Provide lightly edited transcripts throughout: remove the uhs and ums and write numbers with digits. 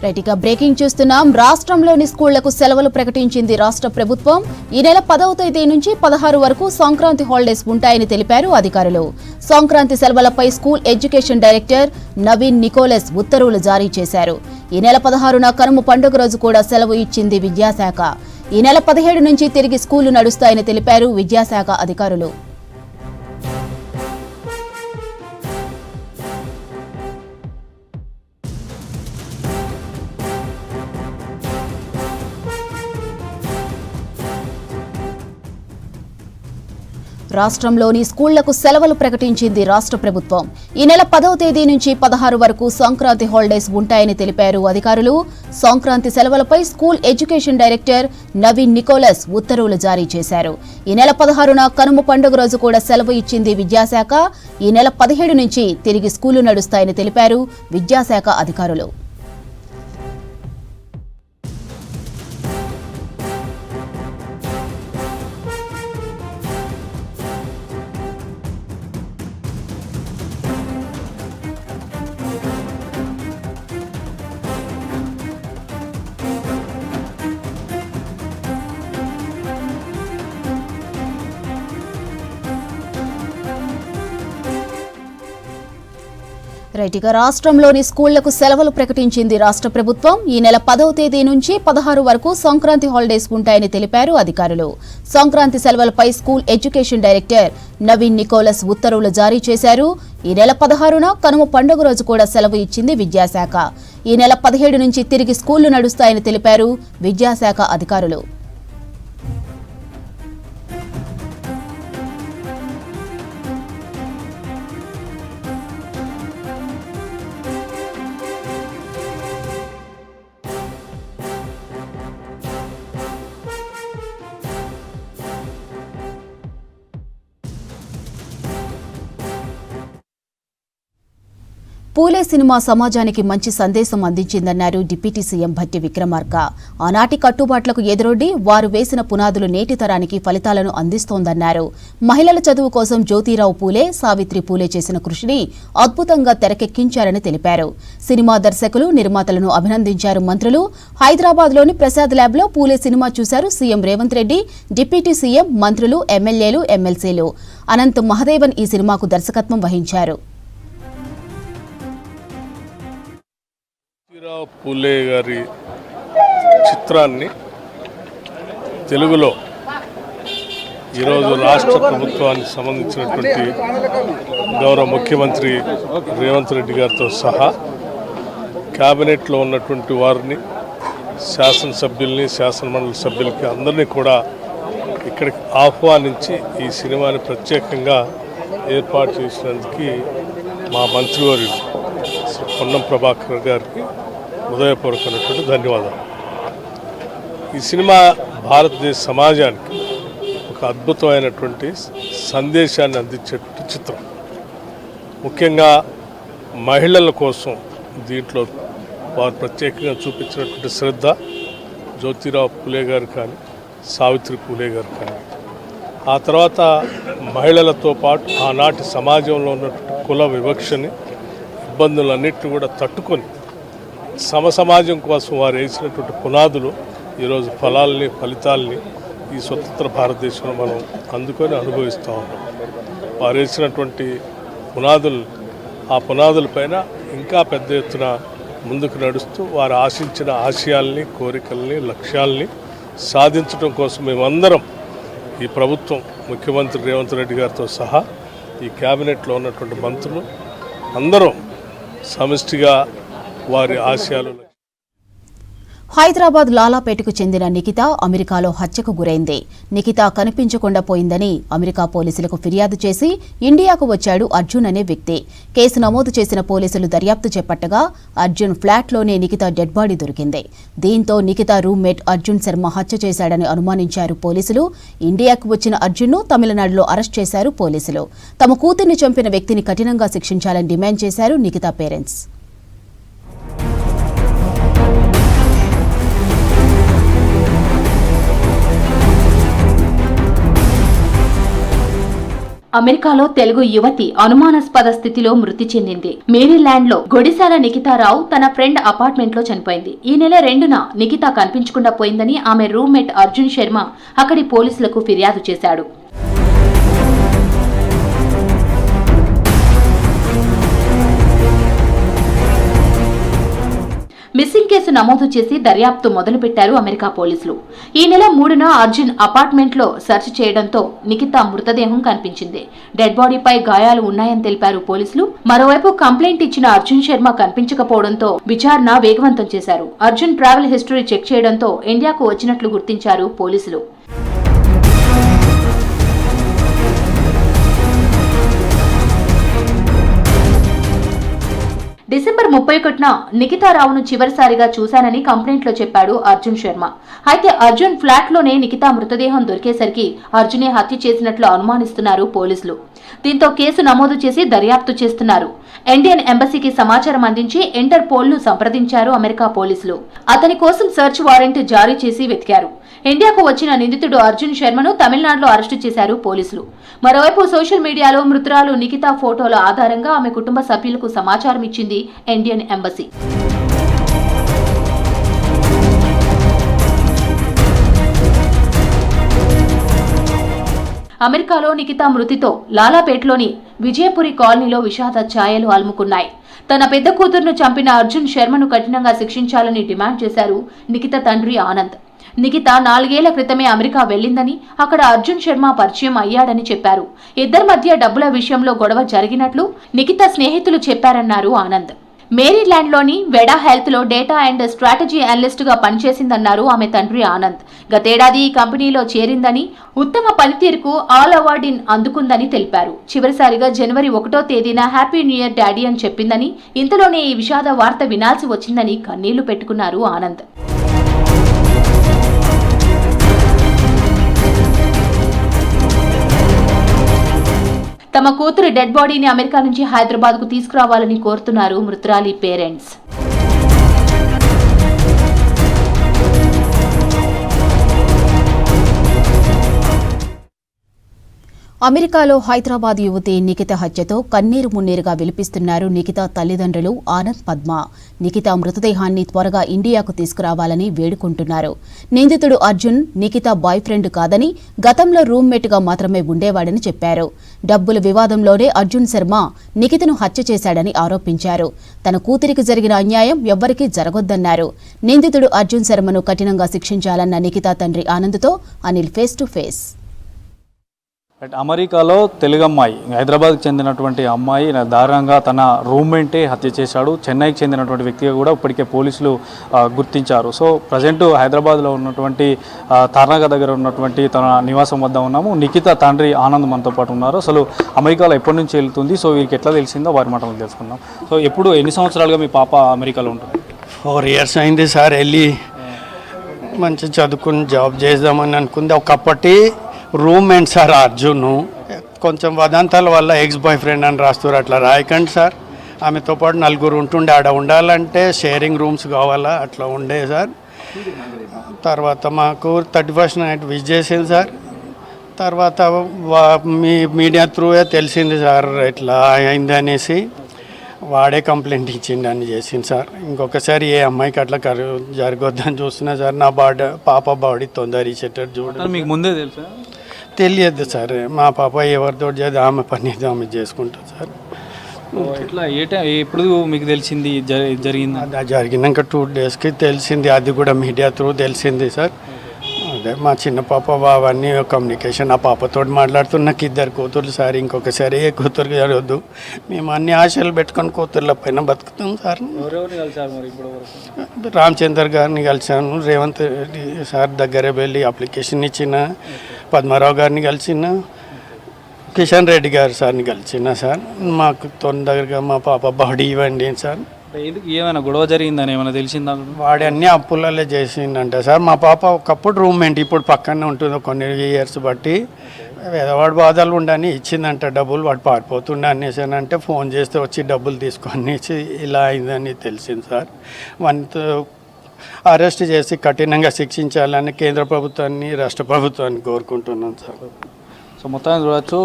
Right ఇక breaking చూస్తున్నాం. రాష్ట్రంలోని స్కూళ్లకు సెలవులు ప్రకటించింది రాష్ట్ర ప్రభుత్వం. ఈ నెల 10వ తేదీ నుంచి 16 వరకు సంక్రాంతి హాలిడేస్ ఉంటాయని తెలిపారు అధికారులు. సంక్రాంతి సెలవులపై school education director Naveen Nicholas ఉత్తర్వులు జారీ చేశారు. ఈ నెల 16న కనుమ పండుగ రోజు కూడా సెలవు ఇచ్చింది విద్యాశాఖ. ఈ నెల 17 నుంచి తిరిగి స్కూళ్లు నడుస్తాయని తెలిపారు విద్యాశాఖ అధికారులు. రాష్ట్రంలోని స్కూళ్లకు సెలవులు ప్రకటించింది రాష్ట్ర ప్రభుత్వం. ఈ నెల 10వ తేదీ నుంచి 16 వరకు సంక్రాంతి హాలిడేస్ ఉంటాయని తెలిపారు అధికారులు. సంక్రాంతి సెలవులపై school education director Naveen Nicholas ఉత్తర్వులు జారీ చేశారు. ఈ నెల 16న కనుమ పండుగ రోజు కూడా సెలవు ఇచ్చింది విద్యాశాఖ. ఈ నెల 17 నుంచి తిరిగి స్కూళ్లు నడుస్తాయని తెలిపారు విద్యాశాఖ అధికారులు. రైట్ ఇక రాష్ట్రంలోని స్కూళ్లకు సెలవులు ప్రకటించింది రాష్ట్ర ప్రభుత్వం. ఈ నెల 10వ తేదీ నుంచి 16 వరకు సంక్రాంతి హాలిడేస్ ఉంటాయని తెలిపారు అధికారులు. సంక్రాంతి సెలవులపై school education director Naveen Nicholas ఉత్తర్వులు జారీ చేశారు. ఈ నెల 16న కనుమ పండుగ రోజు కూడా సెలవు ఇచ్చింది విద్యాశాఖ. ఈ నెల 17 నుంచి తిరిగి స్కూళ్లు నడుస్తాయని తెలిపారు విద్యాశాఖ అధికారులు. పూలే సినిమా సమాజానికి మంచి సందేశం అందించిందన్నారు డిప్యూటీ సీఎం భట్టి విక్రమార్క. ఆనాటి కట్టుబాట్లకు ఎదురొడ్డి వారు వేసిన పునాదులు నేటి తరానికి ఫలితాలను అందిస్తోందన్నారు. మహిళల చదువు కోసం జ్యోతిరావు పూలే, సావిత్రి పూలే చేసిన కృషిని అద్భుతంగా తెరకెక్కించారని తెలిపారు. సినిమా దర్శకులు, నిర్మాతలను అభినందించారు మంత్రులు. హైదరాబాద్లోని ప్రసాద్ ల్యాబ్లో పూలే సినిమా చూశారు CM Revanth Reddy, deputy CM, మంత్రులు, ఎమ్మెల్యేలు, ఎమ్మెల్సీలు. అనంత్ మహదేవన్ ఈ సినిమాకు దర్శకత్వం వహించారు. జ్యోతిరావు పూలే గారి చిత్రాన్ని తెలుగులో ఈరోజు రాష్ట్ర ప్రభుత్వానికి సంబంధించినటువంటి గౌరవ ముఖ్యమంత్రి రేవంత్ రెడ్డి గారితో సహా క్యాబినెట్లో ఉన్నటువంటి వారిని, శాసనసభ్యుల్ని, శాసనమండలి సభ్యులకి అందరినీ కూడా ఇక్కడికి ఆహ్వానించి ఈ సినిమాని ప్రత్యేకంగా ఏర్పాటు చేసినందుకు మా మంత్రివర్యులు శ్రీ పొన్నం ప్రభాకర్ గారికి హృదయపూర్వకమైనటువంటి ధన్యవాదాలు. ఈ సినిమా భారతదేశ సమాజానికి ఒక అద్భుతమైనటువంటి సందేశాన్ని అందించేటువంటి చిత్రం. ముఖ్యంగా మహిళల కోసం దీంట్లో వారు ప్రత్యేకంగా చూపించినటువంటి శ్రద్ధ జ్యోతిరావు పూలే గారు కానీ, సావిత్రి పూలే గారు కానీ, ఆ తర్వాత మహిళలతో పాటు ఆనాటి సమాజంలో ఉన్నటువంటి కుల వివక్షని, ఇబ్బందులన్నింటినీ కూడా తట్టుకొని సమసమాజం కోసం వారు వేసినటువంటి పునాదులు ఈరోజు ఫలితాలని ఈ స్వతంత్ర భారతదేశంలో మనం అందుకొని అనుభవిస్తూ ఉన్నాం. వారు వేసినటువంటి ఆ పునాదులపైన ఇంకా పెద్ద ఎత్తున ముందుకు నడుస్తూ వారు ఆశించిన ఆశయాల్ని, కోరికల్ని, లక్ష్యాల్ని సాధించడం కోసం మేమందరం, ఈ ప్రభుత్వం, ముఖ్యమంత్రి రేవంత్ రెడ్డి గారితో సహా ఈ క్యాబినెట్లో ఉన్నటువంటి మంత్రులు అందరం సమిష్టిగా వారి ఆశయాలు. హైదరాబాద్ లాలాపేటకు చెందిన నిఖిత అమెరికాలో హత్యకు గురైంది. నిఖిత కనిపించకుండా పోయిందని అమెరికా పోలీసులకు ఫిర్యాదు చేసి ఇండియాకు వచ్చాడు అర్జున్ అనే వ్యక్తి. కేసు నమోదు చేసిన పోలీసులు దర్యాప్తు చేపట్టగా అర్జున్ ఫ్లాట్లోనే నిఖిత డెడ్ బాడీ దొరికింది. దీంతో నిఖిత రూమ్మేట్ అర్జున్ శర్మ హత్య చేశాడని అనుమానించారు పోలీసులు. ఇండియాకు వచ్చిన అర్జున్ను తమిళనాడులో అరెస్ట్ చేశారు పోలీసులు. తమ కూతుర్ని చంపిన వ్యక్తిని కఠినంగా శిక్షించాలని డిమాండ్ చేశారు నిఖిత పేరెంట్స్. అమెరికాలో తెలుగు యువతి అనుమానాస్పద స్థితిలో మృతి చెందింది. మేరీల్యాండ్లో గొడిశాల నిఖితారావు తన ఫ్రెండ్ అపార్ట్మెంట్లో చనిపోయింది. ఈ నెల 2న నిఖిత కనిపించకుండా పోయిందని ఆమె రూమ్మేట్ అర్జున్ శర్మ అక్కడి పోలీసులకు ఫిర్యాదు చేశాడు. మిస్సింగ్ కేసు నమోదు చేసి దర్యాప్తు మొదలుపెట్టారు అమెరికా పోలీసులు. ఈ నెల 3న అర్జున్ అపార్ట్మెంట్లో సెర్చ్ చేయడంతో నిఖిత మృతదేహం కనిపించింది. డెడ్ బాడీపై గాయాలు ఉన్నాయని తెలిపారు పోలీసులు. మరోవైపు కంప్లైంట్ ఇచ్చిన అర్జున్ శర్మ కనిపించకపోవడంతో విచారణ వేగవంతం చేశారు. అర్జున్ ట్రావెల్ హిస్టరీ చెక్ చేయడంతో ఇండియాకు వచ్చినట్లు గుర్తించారు పోలీసులు. డిసెంబర్ 31న నిఖితారావును చివరిసారిగా చూశానని కంప్లైంట్లో చెప్పాడు అర్జున్ శర్మ. అయితే అర్జున్ ఫ్లాట్లోనే నిఖితా మృతదేహం దొరికేసరికి అర్జునే హత్య చేసినట్లు అనుమానిస్తున్నారు పోలీసులు. దీంతో కేసు నమోదు చేసి దర్యాప్తు చేస్తున్నారు. ఇండియన్ ఎంబసీకి సమాచారం అందించి ఇంటర్పోల్ ను సంప్రదించారు అమెరికా పోలీసులు. అతని కోసం సెర్చ్ వారెంట్ జారీ చేసి వెతికారు. ఇండియాకు వచ్చిన నిందితుడు అర్జున్ శర్మను తమిళనాడులో అరెస్టు చేశారు పోలీసులు. మరోవైపు సోషల్ మీడియాలో మృతురాలు నిఖితా ఫోటోల ఆధారంగా ఆమె కుటుంబ సభ్యులకు సమాచారం ఇచ్చింది ఇండియన్ ఎంబసీ. అమెరికాలో నిఖితా మృతితో లాలాపేట్లోని విజయపురి కాలనీలో విషాద ఛాయలు అలుముకున్నాయి. తన పెద్ద కూతురును చంపిన అర్జున్ శర్మను కఠినంగా శిక్షించాలని డిమాండ్ చేశారు నిఖిత తండ్రి ఆనంద్. నిఖిత 4 ఏళ్ల క్రితమే అమెరికా వెళ్లిందని, అక్కడ అర్జున్ శర్మ పరిచయం అయ్యాడని చెప్పారు. ఇద్దరి మధ్య డబ్బుల విషయంలో గొడవ జరిగినట్లు నిఖిత స్నేహితులు చెప్పారన్నారు ఆనంద్. మేరీల్యాండ్లోని వెడా హెల్త్లో డేటా అండ్ స్ట్రాటజీ అనలిస్ట్గా పనిచేసిందన్నారు ఆమె తండ్రి ఆనంద్. గతేడాది ఈ కంపెనీలో చేరిందని, ఉత్తమ పనితీరుకు ఆల్ అవార్డు అందుకుందని తెలిపారు. చివరిసారిగా జనవరి 1వ తేదీన హ్యాపీ న్యూ ఇయర్ డాడీ అని చెప్పిందని, ఇంతలోనే ఈ విషాద వార్త వినాల్సి వచ్చిందని కన్నీళ్లు పెట్టుకున్నారు ఆనంద్. తమ కూతురు డెడ్ బాడీని అమెరికా నుంచి హైదరాబాద్కు తీసుకురావాలని కోరుతున్నారు మృతురాలి పేరెంట్స్. అమెరికాలో హైదరాబాద్ యువతి నిఖిత హత్యతో కన్నీరు మున్నీరుగా విలిపిస్తున్నారు నిఖిత తల్లిదండ్రులు ఆనంద్, పద్మ. నిఖిత మృతదేహాన్ని త్వరగా ఇండియాకు తీసుకురావాలని వేడుకుంటున్నారు. నిందితుడు అర్జున్ నిఖిత బాయ్ ఫ్రెండ్ కాదని, గతంలో రూమ్మేట్గా మాత్రమే ఉండేవాడని చెప్పారు. డబ్బుల వివాదంలోనే అర్జున్ శర్మ నిఖితను హత్య చేశాడని ఆరోపించారు. తన కూతురికి జరిగిన అన్యాయం ఎవ్వరికీ జరగొద్దన్నారు. నిందితుడు అర్జున్ శర్మను కఠినంగా శిక్షించాలన్న నిఖిత తండ్రి ఆనంద్తో అనిల్ ఫేస్ టు ఫేస్. అమెరికాలో తెలుగు అమ్మాయి, హైదరాబాద్కి చెందినటువంటి అమ్మాయి దారుణంగా తన రూమ్మేటే హత్య చేశాడు. చెన్నైకి చెందినటువంటి వ్యక్తిగా కూడా ఇప్పటికే పోలీసులు గుర్తించారు. సో ప్రజెంట్ హైదరాబాద్లో ఉన్నటువంటి తార్నాక దగ్గర ఉన్నటువంటి తన నివాసం వద్ద ఉన్నాము. నిఖిత తండ్రి ఆనంద్ మనతో పాటు ఉన్నారు. అసలు అమెరికాలో ఎప్పటి నుంచి వెళ్తుంది, సో వీరికి ఎట్లా తెలిసిందో వారి మాటలు తెలుసుకుందాం. సో ఎన్ని సంవత్సరాలుగా మీ పాప అమెరికాలో ఉంటుంది? 4 years అయింది సార్. వెళ్ళి మంచి చదువుకుని జాబ్ చేద్దామని అనుకుంది. ఒకప్పటి రూమ్మేట్ సార్ అర్జున్. కొంచెం వదంతాల వల్ల ఎక్స్ బాయ్ ఫ్రెండ్ అని రాస్తారు. అట్లా రాయకండి సార్. ఆమెతో పాటు 4 ఉంటుండే. ఆడ ఉండాలంటే షేరింగ్ రూమ్స్ కావాలా, అట్లా ఉండే సార్. తర్వాత మాకు 31st నైట్ విజ్ చేసింది సార్. తర్వాత మీ మీడియా త్రూయే తెలిసింది సార్ ఇట్లా అయింది అనేసి. వాడే కంప్లైంట్ ఇచ్చిండని చేసింది సార్. ఇంకొకసారి ఏ అమ్మాయికి అట్లా జరగొద్దని చూస్తున్నా సార్. నా పాప బాడీ తొందర ఇచ్చేటట్టు చూడండి. మీకు ముందే తెలుసా? తెలియదు సార్. మా పాప ఎవరితో చేద్దాం, ఆమె పని ఆమె చేసుకుంటుంది సార్. ఇట్లా ఎప్పుడు మీకు తెలిసింది జరిగింది? అది జరిగినాక 2 daysకి తెలిసింది. అది కూడా మీడియా త్రూ తెలిసింది సార్. అదే మా చిన్న పాప అవన్నీ కమ్యూనికేషన్. ఆ పాపతో మాట్లాడుతున్న నాకు 2 కూతుర్లు సార్. ఇంకొకసారి ఏ కూతురు జరగద్దు. మేము అన్ని ఆశలు పెట్టుకొని కూతుర్ల పైన బతుకుతాం సార్. రామచందర్ గారిని కలిసాను, రేవంత్ రెడ్డి సార్ దగ్గర వెళ్ళి అప్లికేషన్ ఇచ్చిన, పద్మారావు గారిని కలిసిన, కిషన్ రెడ్డి గారు సార్ని కలిసిన సార్. మాకు తొందరగా మా పాప బాడీ ఇవ్వండి సార్. ఏమైనా గొడవ జరిగిందని ఏమైనా తెలిసిందా? వాడి అన్ని అప్పులలో చేసిందంట సార్. మా పాప ఒకప్పుడు రూమ్మేట్, ఇప్పుడు పక్కనే ఉంటుంది కొన్ని ఇయర్స్ బట్టి. వాడు బాధలు ఉండని ఇచ్చిందంట డబ్బులు. వాడు పారిపోతుండే అనేసానంటే ఫోన్ చేస్తే వచ్చి డబ్బులు తీసుకొని ఇలా అయిందని తెలిసింది సార్. వాటితో అరెస్ట్ చేసి కఠినంగా శిక్షించాలని కేంద్ర ప్రభుత్వాన్ని, రాష్ట్ర ప్రభుత్వాన్ని కోరుకుంటున్నాను సార్. సో మొత్తాన్ని చూడొచ్చు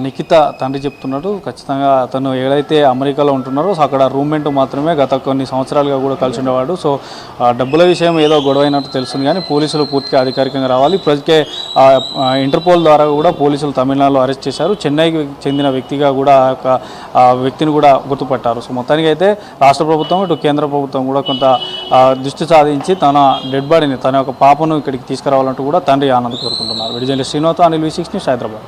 నిఖిత తండ్రి చెప్తున్నాడు ఖచ్చితంగా అతను ఏదైతే అమెరికాలో ఉంటున్నారో సో అక్కడ రూమ్మేట్ మాత్రమే గత కొన్ని సంవత్సరాలుగా కూడా కలిసి ఉండేవాడు. సో డబ్బుల విషయం ఏదో గొడవ అయినట్టు తెలుస్తుంది కానీ పోలీసులు పూర్తిగా అధికారికంగా రావాలి. ఇప్పటికే ఇంటర్పోల్ ద్వారా కూడా పోలీసులు తమిళనాడులో అరెస్ట్ చేశారు. చెన్నైకి చెందిన వ్యక్తిగా కూడా ఆ వ్యక్తిని కూడా గుర్తుపట్టారు. సో మొత్తానికి అయితే రాష్ట్ర ప్రభుత్వం ఇటు కేంద్ర ప్రభుత్వం కూడా కొంత దృష్టి సాధించి తన డెడ్ బాడీని తన యొక్క పాపను ఇక్కడికి తీసుకురావాలంటూ కూడా తండ్రి ఆనంద్ కోరుకుంటున్నారు. విడిజన్ Srinivas, Anil V6 news, Hyderabad.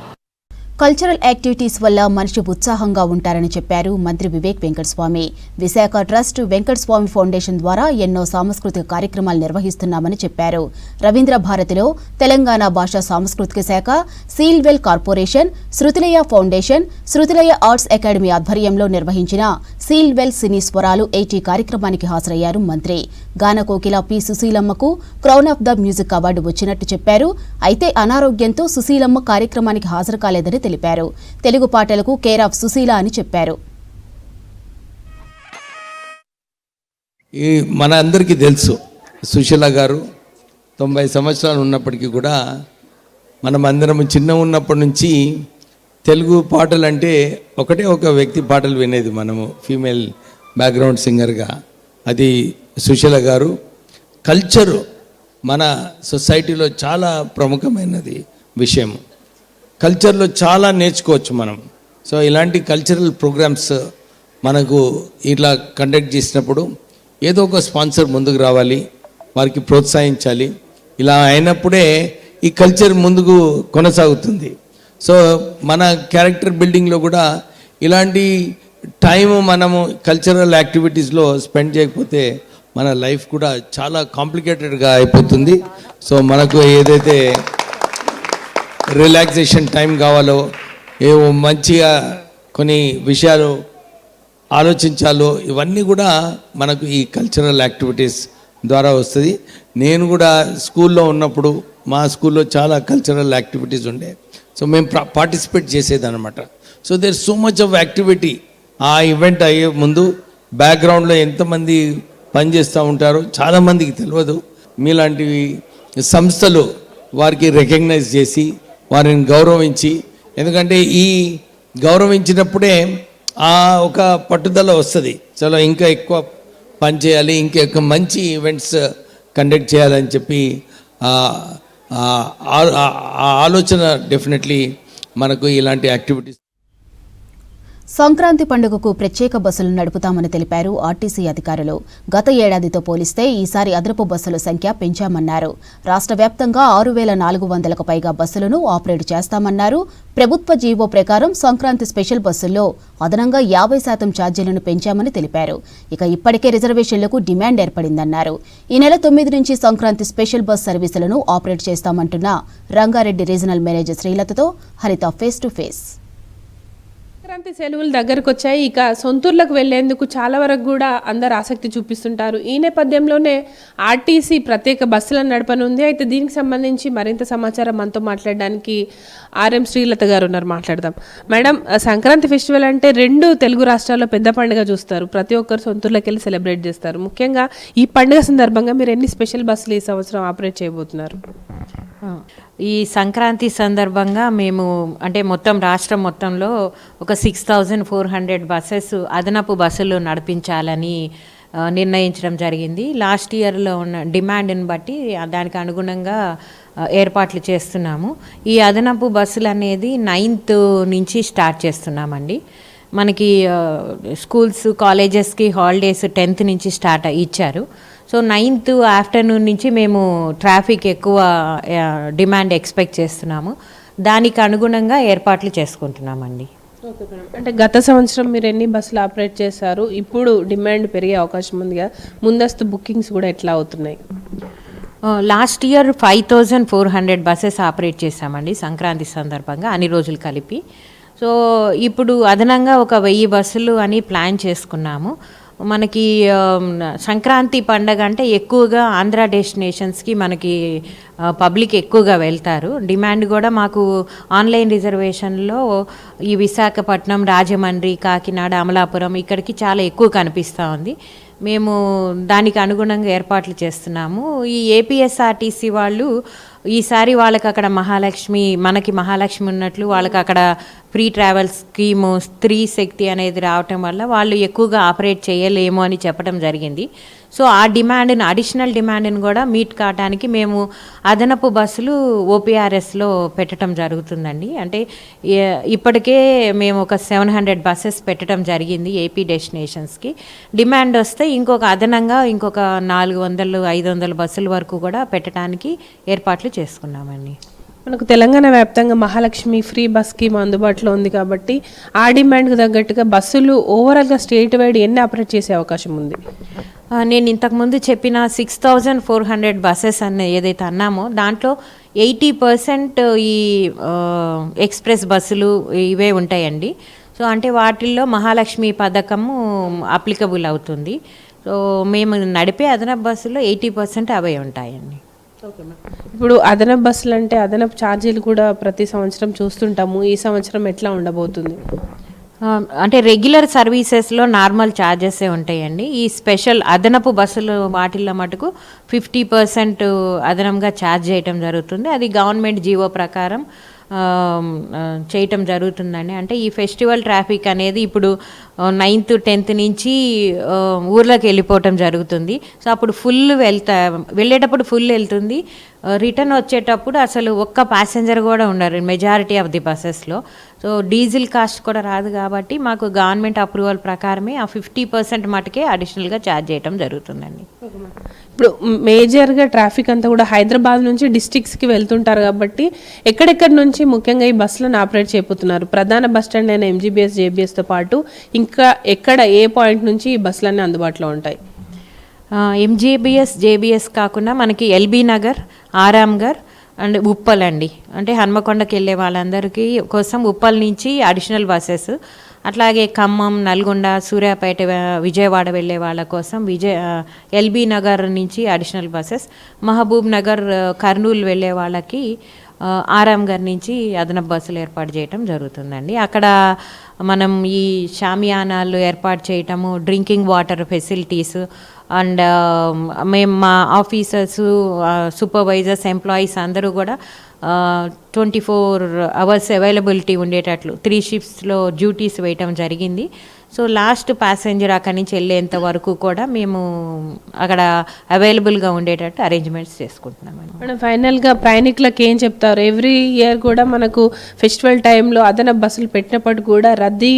Cultural activities వల్ల మనిషి ఉత్సాహంగా ఉంటారని చెప్పారు మంత్రి వివేక్ వెంకటస్వామి. విశాఖ ట్రస్ట్ వెంకటస్వామి ఫౌండేషన్ ద్వారా ఎన్నో సాంస్కృతిక కార్యక్రమాలు నిర్వహిస్తున్నామని చెప్పారు. రవీంద్ర భారతిలో తెలంగాణ భాషా సాంస్కృతిక శాఖ, Sealwell corporation, Shrutilaya foundation, Shrutilaya arts academy ఆధ్వర్యంలో నిర్వహించిన సీల్వెల్ సినీ స్వరాలు 80 కార్యక్రమానికి హాజరయ్యారు మంత్రి. గానకోకిల పి సుశీలమ్మకు crown of the music award వచ్చినట్టు చెప్పారు. అయితే అనారోగ్యంతో సుశీలమ్మ కార్యక్రమానికి హాజరు కాలేదని తెలిపారు. తెలుగు పాటలకు కేర్ ఆఫ్ సుశీల అని చెప్పారు. మన అందరికీ తెలుసు సుశీల గారు 90 సంవత్సరాలు ఉన్నప్పటికీ కూడా మనం అందరం చిన్న ఉన్నప్పటి నుంచి తెలుగు పాటలు అంటే ఒకటే ఒక వ్యక్తి పాటలు వినేది మనము, ఫీమేల్ బ్యాక్గ్రౌండ్ సింగర్గా, అది సుశీల గారు. కల్చరు మన సొసైటీలో చాలా ప్రముఖమైనది విషయం. కల్చర్లో చాలా నేర్చుకోవచ్చు మనం. సో ఇలాంటి కల్చరల్ ప్రోగ్రామ్స్ మనకు ఇట్లా కండక్ట్ చేసినప్పుడు ఏదో ఒక స్పాన్సర్ ముందుకు రావాలి, వారికి ప్రోత్సహించాలి. ఇలా అయినప్పుడే ఈ కల్చర్ ముందుకు కొనసాగుతుంది. సో మన క్యారెక్టర్ బిల్డింగ్లో కూడా ఇలాంటి టైం మనము కల్చరల్ యాక్టివిటీస్లో స్పెండ్ చేయకపోతే మన లైఫ్ కూడా చాలా కాంప్లికేటెడ్గా అయిపోతుంది. సో మనకు ఏదైతే రిలాక్సేషన్ టైం కావాలో, ఏవో మంచిగా కొన్ని విషయాలు ఆలోచించాలో, ఇవన్నీ కూడా మనకు ఈ కల్చరల్ యాక్టివిటీస్ ద్వారా వస్తుంది. నేను కూడా స్కూల్లో ఉన్నప్పుడు మా స్కూల్లో చాలా కల్చరల్ యాక్టివిటీస్ ఉండే. సో మేము పార్టిసిపేట్ చేసేదన్నమాట. So there so much of activity. ఆ ఈవెంట్ అయ్యే ముందు బ్యాక్గ్రౌండ్లో ఎంతమంది పనిచేస్తూ ఉంటారో చాలామందికి తెలియదు. మీలాంటివి సంస్థలు వారికి రికగ్నైజ్ చేసి వారిని గౌరవించి, ఎందుకంటే ఈ గౌరవించినప్పుడే ఆ ఒక పట్టుదల వస్తుంది. చాలా ఇంకా ఎక్కువ పని చేయాలి, ఇంకా ఎక్కువ మంచి ఈవెంట్స్ కండక్ట్ చేయాలని చెప్పి ఆలోచన డెఫినెట్లీ మనకు ఇలాంటి యాక్టివిటీస్. సంక్రాంతి పండుగకు ప్రత్యేక బస్సులు నడుపుతామని తెలిపారు ఆర్టీసీ అధికారులు. గత ఏడాదితో పోలిస్తే ఈసారి అదనపు బస్సుల సంఖ్య పెంచామన్నారు. రాష్ట్ర వ్యాప్తంగా 6,400కు పైగా బస్సులను ఆపరేట్ చేస్తామన్నారు. ప్రభుత్వ జీవో ప్రకారం సంక్రాంతి స్పెషల్ బస్సుల్లో అదనంగా 50% ఛార్జీలను పెంచామని తెలిపారు. ఇక ఇప్పటికే రిజర్వేషన్లకు డిమాండ్ ఏర్పడిందన్నారు. ఈ నెల 9 నుంచి సంక్రాంతి స్పెషల్ బస్ సర్వీసులను ఆపరేట్ చేస్తామంటున్న రంగారెడ్డి రీజనల్ మేనేజర్ శ్రీలతతో హరిత ఫేస్ టు ఫేస్. సంక్రాంతి సెలవులు దగ్గరకు వచ్చాయి. ఇక సొంతూర్లకు వెళ్లేందుకు చాలా వరకు కూడా అందరు ఆసక్తి చూపిస్తుంటారు. ఈ నేపథ్యంలోనే ఆర్టీసీ ప్రత్యేక బస్సులను నడపనుంది. అయితే దీనికి సంబంధించి మరింత సమాచారం మనతో మాట్లాడడానికి ఆర్ఎం శ్రీలత గారు ఉన్నారు. మాట్లాడదాం. మేడం, సంక్రాంతి ఫెస్టివల్ అంటే 2 తెలుగు రాష్ట్రాల్లో పెద్ద పండుగ చూస్తారు. ప్రతి ఒక్కరు సొంతూర్లకు వెళ్ళి సెలబ్రేట్ చేస్తారు. ముఖ్యంగా ఈ పండుగ సందర్భంగా మీరు ఎన్ని స్పెషల్ బస్సులు ఈ సంవత్సరం ఆపరేట్ చేయబోతున్నారు? ఈ సంక్రాంతి సందర్భంగా మేము అంటే మొత్తం రాష్ట్రం మొత్తంలో ఒక 6,400 బస్సెస్ అదనపు బస్సులు నడిపించాలని నిర్ణయించడం జరిగింది. లాస్ట్ ఇయర్లో ఉన్న డిమాండ్ని బట్టి దానికి అనుగుణంగా ఏర్పాట్లు చేస్తున్నాము. ఈ అదనపు బస్సులు అనేది 9th నుంచి స్టార్ట్ చేస్తున్నామండి. మనకి స్కూల్స్ కాలేజెస్కి హాలిడేస్ 10th నుంచి స్టార్ట్ ఇచ్చారు. సో 9th ఆఫ్టర్నూన్ నుంచి మేము ట్రాఫిక్ ఎక్కువ డిమాండ్ ఎక్స్పెక్ట్ చేస్తున్నాము. దానికి అనుగుణంగా ఏర్పాట్లు చేసుకుంటున్నామండి. అంటే గత సంవత్సరం మీరు ఎన్ని బస్సులు ఆపరేట్ చేశారు? ఇప్పుడు డిమాండ్ పెరిగే అవకాశం ఉంది కదా, ముందస్తు బుకింగ్స్ కూడా ఎట్లా అవుతున్నాయి? లాస్ట్ ఇయర్ 5,400 బస్సెస్ ఆపరేట్ చేశామండి సంక్రాంతి సందర్భంగా అన్ని రోజులు కలిపి. సో ఇప్పుడు అదనంగా ఒక 1000 బస్సులు అని ప్లాన్ చేసుకున్నాము. మనకి సంక్రాంతి పండగ అంటే ఎక్కువగా ఆంధ్ర డెస్టినేషన్స్కి మనకి పబ్లిక్ ఎక్కువగా వెళ్తారు. డిమాండ్ కూడా మాకు ఆన్లైన్ రిజర్వేషన్లో ఈ విశాఖపట్నం, రాజమండ్రి, కాకినాడ, అమలాపురం ఇక్కడికి చాలా ఎక్కువ కనిపిస్తూ ఉంది. మేము దానికి అనుగుణంగా ఏర్పాట్లు చేస్తున్నాము. ఈ ఏపీఎస్ఆర్టీసీ వాళ్ళు ఈసారి వాళ్ళకి అక్కడ మనకి మహాలక్ష్మి ఉన్నట్లు వాళ్ళకి అక్కడ ఫ్రీ ట్రావెల్ స్కీము, స్త్రీ శక్తి అనేది రావటం వల్ల వాళ్ళు ఎక్కువగా ఆపరేట్ చేయలేము అని చెప్పడం జరిగింది. సో ఆ డిమాండ్ని, అడిషనల్ డిమాండ్ని కూడా మీట్ కావడానికి మేము అదనపు బస్సులు ఓపీఆర్ఎస్లో పెట్టడం జరుగుతుందండి. అంటే ఇప్పటికే మేము ఒక 700 బస్సెస్ పెట్టడం జరిగింది ఏపీ డెస్టినేషన్స్కి. డిమాండ్ వస్తే అదనంగా ఇంకొక 400-500 బస్సుల వరకు కూడా పెట్టడానికి ఏర్పాట్లు చేసుకున్నామండి. మనకు తెలంగాణ వ్యాప్తంగా మహాలక్ష్మి ఫ్రీ బస్ స్కీమ్ అందుబాటులో ఉంది కాబట్టి ఆ డిమాండ్కి తగ్గట్టుగా బస్సులు ఓవరాల్గా స్టేట్ వైడ్ ఎన్ని ఆపరేట్ చేసే అవకాశం ఉంది? నేను ఇంతకుముందు చెప్పిన 6400 బస్సెస్ ఏదైతే అన్నామో దాంట్లో 80% ఈ ఎక్స్ప్రెస్ బస్సులు ఇవే ఉంటాయండి. సో అంటే వాటిల్లో మహాలక్ష్మి పథకము అప్లికబుల్ అవుతుంది. సో మేము నడిపే అదనపు బస్సుల్లో 80% అవే ఉంటాయండి. ఇప్పుడు అదనపు బస్సులు అంటే అదనపు ఛార్జీలు కూడా ప్రతి సంవత్సరం చూస్తుంటాము. ఈ సంవత్సరం ఎట్లా ఉండబోతుంది? అంటే రెగ్యులర్ సర్వీసెస్లో నార్మల్ ఛార్జెసే ఉంటాయండి. ఈ స్పెషల్ అదనపు బస్సులు వాటిల్లో మటుకు 50% అదనంగా ఛార్జ్ చేయటం జరుగుతుంది. అది గవర్నమెంట్ జీవో ప్రకారం చేయటం జరుగుతుందండి. అంటే ఈ ఫెస్టివల్ ట్రాఫిక్ అనేది ఇప్పుడు 9th 10th నుంచి ఊర్లోకి వెళ్ళిపోవటం జరుగుతుంది. సో అప్పుడు వెళ్ళేటప్పుడు ఫుల్ వెళ్తుంది, రిటర్న్ వచ్చేటప్పుడు అసలు ఒక్క ప్యాసింజర్ కూడా ఉండరు మెజారిటీ ఆఫ్ ది బస్సెస్లో. సో డీజిల్ కాస్ట్ కూడా రాదు కాబట్టి మాకు గవర్నమెంట్ అప్రూవల్ ప్రకారమే ఆ 50% మటుకే అడిషనల్గా ఛార్జ్ చేయడం జరుగుతుందండి. ఇప్పుడు మేజర్గా ట్రాఫిక్ అంతా కూడా హైదరాబాద్ నుంచి డిస్ట్రిక్ట్స్కి వెళ్తుంటారు కాబట్టి ఎక్కడెక్కడి నుంచి ముఖ్యంగా ఈ బస్సులను ఆపరేట్ చేయబోతున్నారు? ప్రధాన బస్ స్టాండ్ అయిన ఎంజీబీఎస్, జేబీఎస్తో పాటు ఇంకా ఎక్కడ, ఏ పాయింట్ నుంచి ఈ బస్సులన్నీ అందుబాటులో ఉంటాయి? ఎంజీబీఎస్, జేబీఎస్ కాకుండా మనకి ఎల్బీ నగర్, ఆరాంఘర్ అండ్ ఉప్పల్ అండి. అంటే హన్మకొండకి వెళ్ళే వాళ్ళందరికీ కోసం ఉప్పల్ నుంచి అడిషనల్ బస్సెస్, అట్లాగే ఖమ్మం, నల్గొండ, సూర్యాపేట, విజయవాడ వెళ్ళే వాళ్ళ కోసం ఎల్బీ నగర్ నుంచి అడిషనల్ బస్సెస్, మహబూబ్ నగర్, కర్నూలు వెళ్ళే వాళ్ళకి ఆరాంఘర్ నుంచి అదనపు బస్సులు ఏర్పాటు చేయటం జరుగుతుందండి. అక్కడ మనం ఈ షామియానాలు ఏర్పాటు చేయటము, డ్రింకింగ్ వాటర్ ఫెసిలిటీస్ అండ్ మేము మా ఆఫీసర్స్, సూపర్వైజర్స్, ఎంప్లాయీస్ అందరూ కూడా 24 hours అవైలబిలిటీ ఉండేటట్లు 3 shiftsలో డ్యూటీస్ వేయటం జరిగింది. సో లాస్ట్ ప్యాసింజర్ అక్కడి నుంచి వెళ్ళేంత వరకు కూడా మేము అక్కడ అవైలబుల్గా ఉండేటట్టు అరేంజ్మెంట్స్ చేసుకుంటున్నామండి. మేడం, ఫైనల్గా ప్రయాణికులకు ఏం చెప్తారు? ఎవ్రీ ఇయర్ కూడా మనకు ఫెస్టివల్ టైంలో అదనపు బస్సులు పెట్టినప్పటికీ కూడా రద్దీ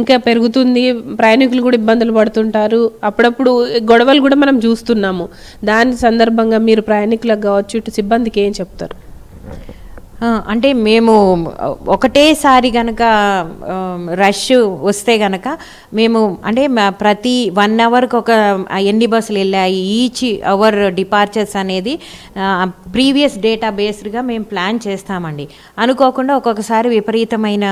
ఇంకా పెరుగుతుంది, ప్రయాణికులు కూడా ఇబ్బందులు పడుతుంటారు, అప్పుడప్పుడు గొడవలు కూడా మనం చూస్తున్నాము. దాని సందర్భంగా మీరు ప్రయాణికులకు కావచ్చు, ఇటు సిబ్బందికి ఏం చెప్తారు? అంటే మేము ఒకటేసారి కనుక రష్ వస్తే కనుక మేము అంటే ప్రతి 1 hourకి ఒక ఎన్ని బస్సులు వెళ్ళాయి, ఈచ్ అవర్ డిపార్చర్స్ అనేది ప్రీవియస్ డేటా బేస్డ్గా మేము ప్లాన్ చేస్తామండి. అనుకోకుండా ఒక్కొక్కసారి విపరీతమైన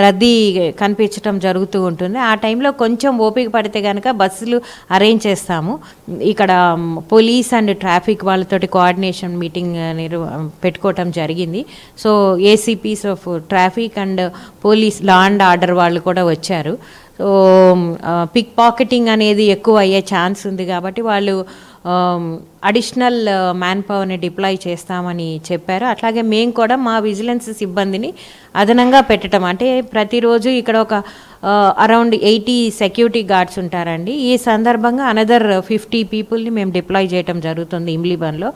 రద్దీ కనిపించడం జరుగుతూ ఉంటుంది. ఆ టైంలో కొంచెం ఓపిక పడితే కనుక బస్సులు అరేంజ్ చేస్తాము. ఇక్కడ పోలీస్ అండ్ ట్రాఫిక్ వాళ్ళతోటి కోఆర్డినేషన్ మీటింగ్ పెట్టుకోవటం జరిగింది. So ACPs of traffic and police, law and order వాళ్ళు కూడా వచ్చారు. సో పిక్ పాకెటింగ్ అనేది ఎక్కువ అయ్యే ఛాన్స్ ఉంది కాబట్టి వాళ్ళు అడిషనల్ మ్యాన్ పవర్ని డిప్లాయ్ చేస్తామని చెప్పారు. అట్లాగే మేము కూడా మా విజిలెన్స్ సిబ్బందిని అదనంగా పెట్టడం, అంటే ప్రతిరోజు ఇక్కడ ఒక అరౌండ్ 80 సెక్యూరిటీ గార్డ్స్ ఉంటారండి. ఈ సందర్భంగా అనదర్ 50 పీపుల్ని మేము డిప్లాయ్ చేయడం జరుగుతుంది ఇమ్లీబన్లో.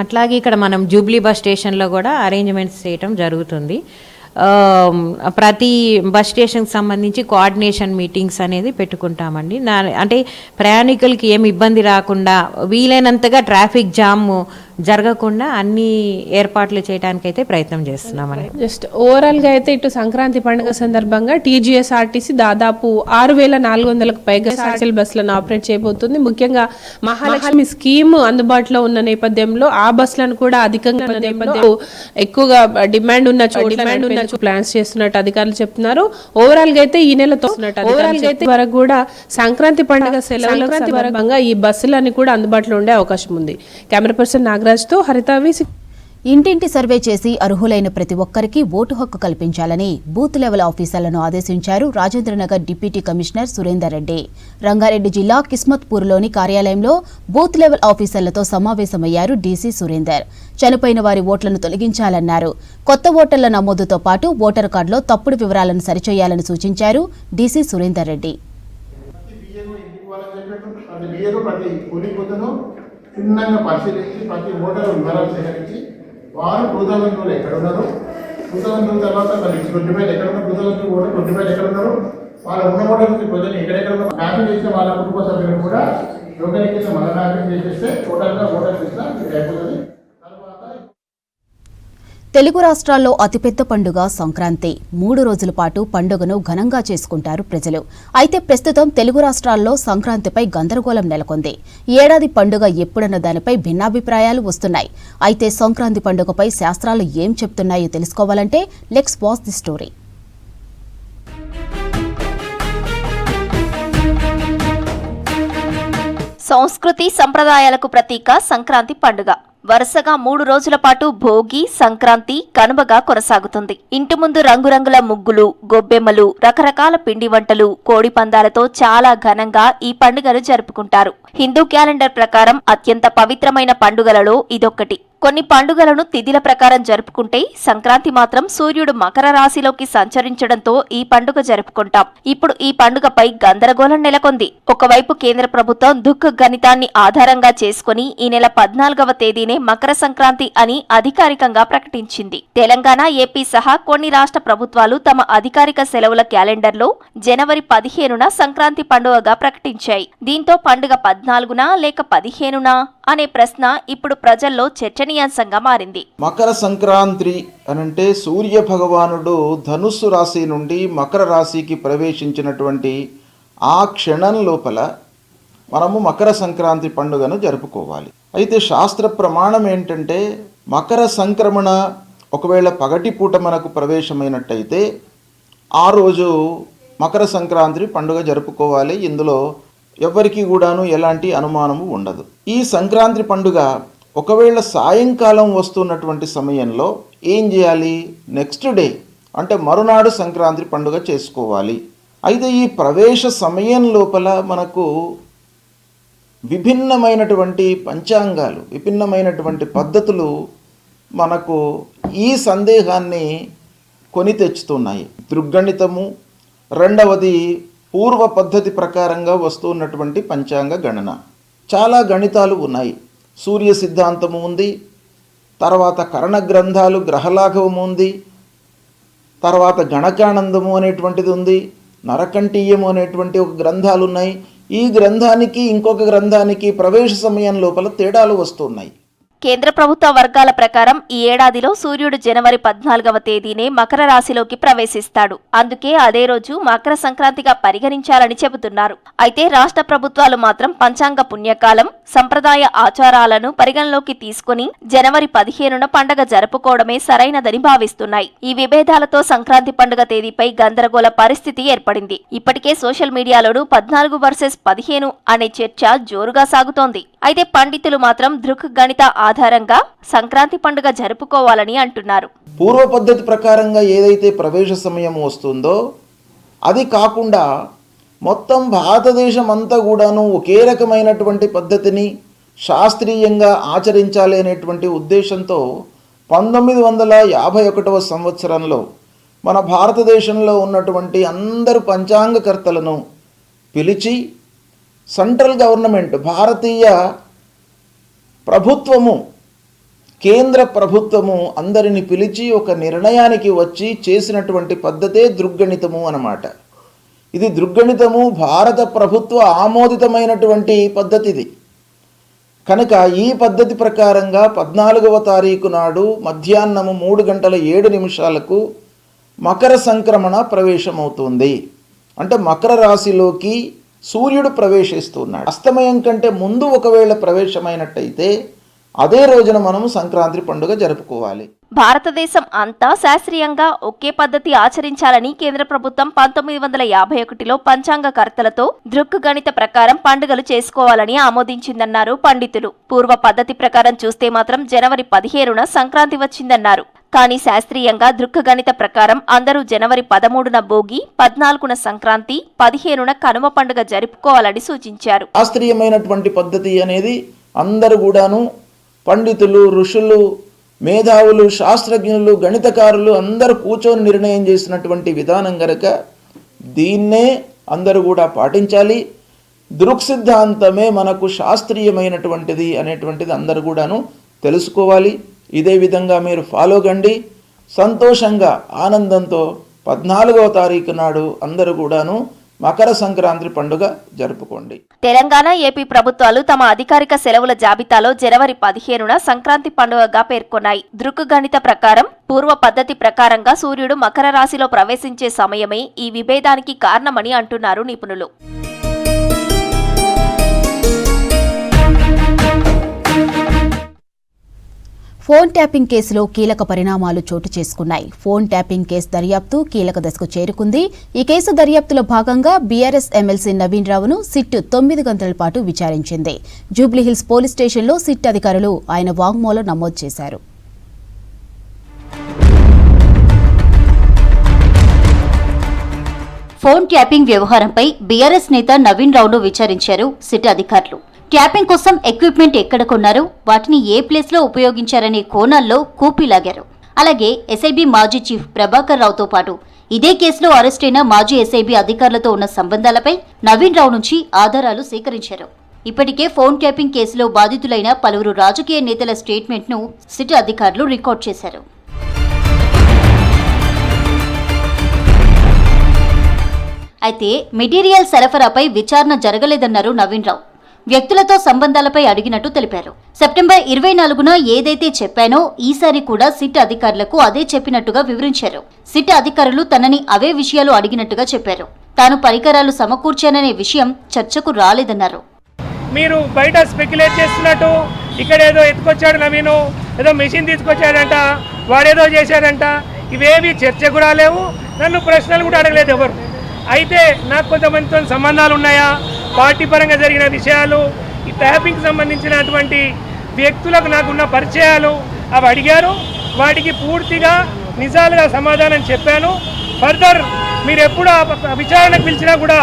అట్లాగే ఇక్కడ మనం జూబ్లీ బస్ స్టేషన్లో కూడా అరేంజ్మెంట్స్ చేయటం జరుగుతుంది. ప్రతి బస్ స్టేషన్కి సంబంధించి కోఆర్డినేషన్ మీటింగ్స్ అనేది పెట్టుకుంటామండి. అంటే ప్రయాణికులకి ఏమి ఇబ్బంది రాకుండా, వీలైనంతగా ట్రాఫిక్ జామ్ జరగకుండా అన్ని ఏర్పాట్లు చేయడానికి అయితే ప్రయత్నం చేస్తున్నామండి. జస్ట్ ఓవరాల్గా అయితే ఇటు సంక్రాంతి పండుగ సందర్భంగా టీజీఎస్ఆర్టీసీ దాదాపు 6400కు పైగా స్పెషల్ బస్సులను ఆపరేట్ చేయబోతుంది. ముఖ్యంగా మహాలక్ష్మి స్కీమ్ అందుబాటులో ఉన్న నేపథ్యంలో ఆ బస్సులను కూడా అధికంగా ఎక్కువగా డిమాండ్ ఉన్న ప్లాన్స్ చేస్తున్నట్టు అధికారులు చెప్తున్నారు. ఓవరాల్ గా అయితే ఈ నెలతో వరకు కూడా సంక్రాంతి పండుగ సెలవుల సందర్భంగా ఈ బస్సులన్నీ కూడా అందుబాటులో ఉండే అవకాశం ఉంది. కెమెరా పర్సన్ నాగరాజ్తో హరిత. ఇంటింటి సర్వే చేసి అర్హులైన ప్రతి ఒక్కరికి ఓటు హక్కు కల్పించాలని బూత్ లెవెల్ ఆఫీసర్లను ఆదేశించారు రాజేంద్రనగర్ డిప్యూటీ కమిషనర్ సురేందర్ రెడ్డి. రంగారెడ్డి జిల్లా కిస్మత్పూర్లోని కార్యాలయంలో బూత్ లెవెల్ ఆఫీసర్లతో సమావేశమయ్యారు డీసీ సురేందర్. చనిపోయిన వారి ఓట్లను తొలగించాలన్నారు. కొత్త ఓటర్ల నమోదుతో పాటు ఓటర్ కార్డులో తప్పుడు వివరాలను సరిచేయాలని సూచించారు డీసీ సురేందర్ రెడ్డి. చిన్నగా పరిశీలించి ప్రతి ఓటర్ వివరాలు సేకరించి వారు 2002 ఎక్కడ ఉన్నారు, 2002 తర్వాత మరి 25 ఎక్కడ ఉన్నారు, 2002 ఓటర్ 25 ఎక్కడ ఉన్నారు, వాళ్ళ ఉన్న ఓటర్కి ప్రజలు ఎక్కడెక్కడ ఉన్నారు మ్యాపింగ్ చేసిన వాళ్ళ కుటుంబ సభ్యులను కూడా యోగనికింద మన మ్యాపింగ్ చేసేస్తే టోటల్గా ఓటర్ లిస్టులో మీకు అయిపోతుంది. తెలుగు రాష్ట్రాల్లో అతిపెద్ద పండుగ సంక్రాంతి. 3 రోజుల పాటు పండుగను ఘనంగా చేసుకుంటారు ప్రజలు. అయితే ప్రస్తుతం తెలుగు రాష్ట్రాల్లో సంక్రాంతిపై గందరగోళం నెలకొంది. ఏడాది పండుగ ఎప్పుడన్న దానిపై భిన్నాభిప్రాయాలు వస్తున్నాయి. అయితే సంక్రాంతి పండుగపై శాస్త్రాలు ఏం చెప్తున్నాయో తెలుసుకోవాలంటే లెట్స్ వాచ్ ది స్టోరీ. సంస్కృతి సంప్రదాయాలకు ప్రతీక సంక్రాంతి పండుగ. వరుసగా 3 రోజుల పాటు భోగి, సంక్రాంతి, కనుమగా కొనసాగుతుంది. ఇంటి ముందు రంగురంగుల ముగ్గులు, గొబ్బెమ్మలు, రకరకాల పిండి వంటలు, కోడి పందాలతో చాలా ఘనంగా ఈ పండుగను జరుపుకుంటారు. హిందూ క్యాలెండర్ ప్రకారం అత్యంత పవిత్రమైన పండుగలలో ఇదొక్కటి. కొన్ని పండుగలను తిథిల ప్రకారం జరుపుకుంటే సంక్రాంతి మాత్రం సూర్యుడు మకర రాశిలోకి సంచరించడంతో ఈ పండుగ జరుపుకుంటాం. ఇప్పుడు ఈ పండుగపై గందరగోళం నెలకొంది. ఒకవైపు కేంద్ర ప్రభుత్వం దుఃఖ గణితాన్ని ఆధారంగా చేసుకుని ఈ నెల 14వ తేదీనే మకర సంక్రాంతి అని అధికారికంగా ప్రకటించింది. తెలంగాణ, ఏపీ సహా కొన్ని రాష్ట్ర ప్రభుత్వాలు తమ అధికారిక సెలవుల క్యాలెండర్లో జనవరి 15న సంక్రాంతి పండుగగా ప్రకటించాయి. దీంతో పండుగ 14న లేక 15న అనే ప్రశ్న ఇప్పుడు ప్రజల్లో చర్చనీయాంశంగా మారింది. మకర సంక్రాంతి అనంటే సూర్య భగవానుడు ధనుస్సు రాశి నుండి మకర రాశికి ప్రవేశించినటువంటి ఆ క్షణం లోపల మనము మకర సంక్రాంతి పండుగను జరుపుకోవాలి. అయితే శాస్త్ర ప్రమాణం ఏంటంటే మకర సంక్రమణ ఒకవేళ పగటిపూట మనకు ప్రవేశమైనట్టయితే ఆ రోజు మకర సంక్రాంతి పండుగ జరుపుకోవాలి. ఇందులో ఎవరికి కూడాను ఎలాంటి అనుమానము ఉండదు. ఈ సంక్రాంతి పండుగ ఒకవేళ సాయంకాలం వస్తున్నటువంటి సమయంలో ఏం చేయాలి? నెక్స్ట్ డే అంటే మరునాడు సంక్రాంతి పండుగ చేసుకోవాలి. అయితే ఈ ప్రవేశ సమయం లోపల మనకు విభిన్నమైనటువంటి పంచాంగాలు, విభిన్నమైనటువంటి పద్ధతులు మనకు ఈ సందేహాన్ని కొని తెచ్చుతున్నాయి. దృగ్గణితము, రెండవది పూర్వ పద్ధతి ప్రకారంగా వస్తున్నటువంటి పంచాంగ గణన. చాలా గణితాలు ఉన్నాయి. సూర్య సిద్ధాంతము ఉంది, తర్వాత కరణ గ్రంథాలు, గ్రహలాఘవము ఉంది, తర్వాత గణకానందము అనేటువంటిది ఉంది, నరకంఠీయము అనేటువంటి ఒక గ్రంథాలు ఉన్నాయి. ఈ గ్రంథానికి ఇంకొక గ్రంథానికి ప్రవేశ సమయం లోపల తేడాలు వస్తున్నాయి. కేంద్ర ప్రభుత్వ వర్గాల ప్రకారం ఈ ఏడాదిలో సూర్యుడు జనవరి 14వ తేదీనే మకర రాశిలోకి ప్రవేశిస్తాడు. అందుకే అదే రోజు మకర సంక్రాంతిగా పరిగణించాలని చెబుతున్నారు. అయితే రాష్ట్ర ప్రభుత్వాలు మాత్రం పంచాంగ పుణ్యకాలం, సంప్రదాయ ఆచారాలను పరిగణలోకి తీసుకుని జనవరి 15న పండుగ జరుపుకోవడమే సరైనదని భావిస్తున్నాయి. ఈ విభేదాలతో సంక్రాంతి పండుగ తేదీపై గందరగోళ పరిస్థితి ఏర్పడింది. ఇప్పటికే సోషల్ మీడియాలోనూ 14 వర్సెస్ 15 అనే చర్చ జోరుగా సాగుతోంది. అయితే పండితులు మాత్రం దృక్ గణిత ఆధారంగా సంక్రాంతి పండుగ జరుపుకోవాలని అంటున్నారు. పూర్వ పద్ధతి ప్రకారంగా ఏదైతే ప్రవేశ సమయం వస్తుందో అది కాకుండా మొత్తం భారతదేశం అంతా కూడాను ఒకే రకమైనటువంటి పద్ధతిని శాస్త్రీయంగా ఆచరించాలి అనేటువంటి ఉద్దేశంతో 1951వ సంవత్సరంలో మన భారతదేశంలో ఉన్నటువంటి అందరు పంచాంగకర్తలను పిలిచి సెంట్రల్ గవర్నమెంట్, భారతీయ ప్రభుత్వము, కేంద్ర ప్రభుత్వము అందరిని పిలిచి ఒక నిర్ణయానికి వచ్చి చేసినటువంటి పద్ధతే దృగ్గణితము అన్నమాట. ఇది దృగ్గణితము భారత ప్రభుత్వ ఆమోదితమైనటువంటి పద్ధతిది. కనుక ఈ పద్ధతి ప్రకారంగా 14వ తారీఖు నాడు మధ్యాహ్నము 3:07 మకర సంక్రమణ ప్రవేశమవుతుంది. అంటే మకర రాశిలోకి సూర్యుడు ప్రవేశిస్తున్నాడు. అస్తమయం కంటే ముందు ఒకవేళ ప్రవేశమైనట్టయితే అదే రోజున మనము సంక్రాంతి పండుగ జరుపుకోవాలి. భారతదేశం అంతా శాస్త్రీయంగా ఒకే పద్ధతి ఆచరించాలని కేంద్ర ప్రభుత్వం 1951లో పంచాంగకర్తలతో దృక్ గణిత ప్రకారం పండుగలు చేసుకోవాలని ఆమోదించిందన్నారు పండితులు. పూర్వ పద్ధతి ప్రకారం చూస్తే మాత్రం జనవరి 15న సంక్రాంతి వచ్చిందన్నారు. కానీ శాస్త్రీయంగా దృక్ గణిత ప్రకారం అందరూ జనవరి 13న భోగి, 14న సంక్రాంతి, 15న కనుమ పండుగ జరుపుకోవాలని సూచించారు. శాస్త్రీయమైనటువంటి పద్ధతి అనేది అందరూ కూడాను పండితులు, ఋషులు, మేధావులు, శాస్త్రజ్ఞులు, గణితకారులు అందరూ కూర్చొని నిర్ణయం చేసినటువంటి విధానం గనక దీన్నే అందరూ కూడా పాటించాలి. దృక్ సిద్ధాంతమే మనకు శాస్త్రీయమైనటువంటిది అనేటువంటిది అందరూ కూడాను తెలుసుకోవాలి. ఇదే విధంగా మీరు ఫాలో కండి. సంతోషంగా ఆనందంతో 14వ తారీఖు నాడు అందరూ కూడాను మకర సంక్రాంతి పండుగ జరుపుకోండి. తెలంగాణ, ఏపీ ప్రభుత్వాలు తమ అధికారిక సెలవుల జాబితాలో జనవరి 15న సంక్రాంతి పండుగగా పేర్కొన్నాయి. దృక్ గణిత ప్రకారం పూర్వ పద్ధతి ప్రకారంగా సూర్యుడు మకర రాశిలో ప్రవేశించే సమయమే ఈ విభేదానికి కారణమని అంటున్నారు నిపుణులు. ఫోన్ ట్యాపింగ్ కేసులో కీలక పరిణామాలు చోటు చేసుకున్నాయి. ఫోన్ ట్యాపింగ్ కేసు దర్యాప్తు కీలక దశకు చేరుకుంది. ఈ కేసు దర్యాప్తులో భాగంగా బీఆర్ఎస్ ఎమ్మెల్సీ నవీన్ రావును సిట్ 9 గంటల పాటు విచారించింది. జూబ్లీహిల్స్ పోలీస్ స్టేషన్లో సిట్ అధికారులు ఆయన వాంగ్మూలం నమోదు చేశారు. ఫోన్ ట్యాపింగ్ వ్యవహారంపై బీఆర్ఎస్ నేత నవీన్ రావును విచారించారు సిట్ అధికారులు. ట్యాపింగ్ కోసం ఎక్విప్మెంట్ ఎక్కడ కొన్నారు, వాటిని ఏ ప్లేస్లో ఉపయోగించారనే కోణాల్లో కూపీలాగారు. అలాగే ఎస్ఐబీ మాజీ చీఫ్ ప్రభాకర్ రావుతో పాటు ఇదే కేసులో అరెస్టైన మాజీ ఎస్ఐబీ అధికారులతో ఉన్న సంబంధాలపై నవీన్ రావు నుంచి ఆధారాలు సేకరించారు. ఇప్పటికే ఫోన్ ట్యాపింగ్ కేసులో బాధితులైన పలువురు రాజకీయ నేతల స్టేట్మెంట్ను సిట్ అధికారులు రికార్డ్ చేశారు. అయితే మెటీరియల్ సరఫరాపై విచారణ జరగలేదన్నారు నవీన్ రావు. వ్యక్తులతో సంబంధాలపై అడిగినట్టు తెలిపారు. సెప్టెంబర్ 24న ఏదైతే చెప్పానో ఈసారి కూడా సిట్ అధికారులకు అదే చెప్పినట్టుగా వివరించారు. సిట్ అధికారులు తనని అవే విషయాలు అడిగినట్టుగా చెప్పారు. తాను పరికరాలు సమకూర్చాననే విషయం చర్చకు రాలేదన్నారు. మీరు బయట స్పెక్యులేట్ చేస్తున్నట్టు ఇక్కడ ఏదో ఎత్తుకొచ్చాడు నవీను, ఏదో మెషిన్ తీసుకొచ్చాడంట, వాడేదో చేశాడంట, ఇవేవి చర్చకు రాలేవు. నన్ను ప్రశ్నలు కూడా అడగలేదు ఎవరు. అయితే నాకు కొంతమందితో సంబంధాలు ఉన్నాయా, పార్టీ పరంగా జరిగిన విషయాలు, ఈ ట్యాపింగ్కి సంబంధించినటువంటి వ్యక్తులకు నాకున్న పరిచయాలు అవి అడిగారు. వాటికి పూర్తిగా నిజాలుగా సమాధానం చెప్పాను. ఫర్దర్ మీరు ఎప్పుడు విచారణకు పిలిచినా కూడా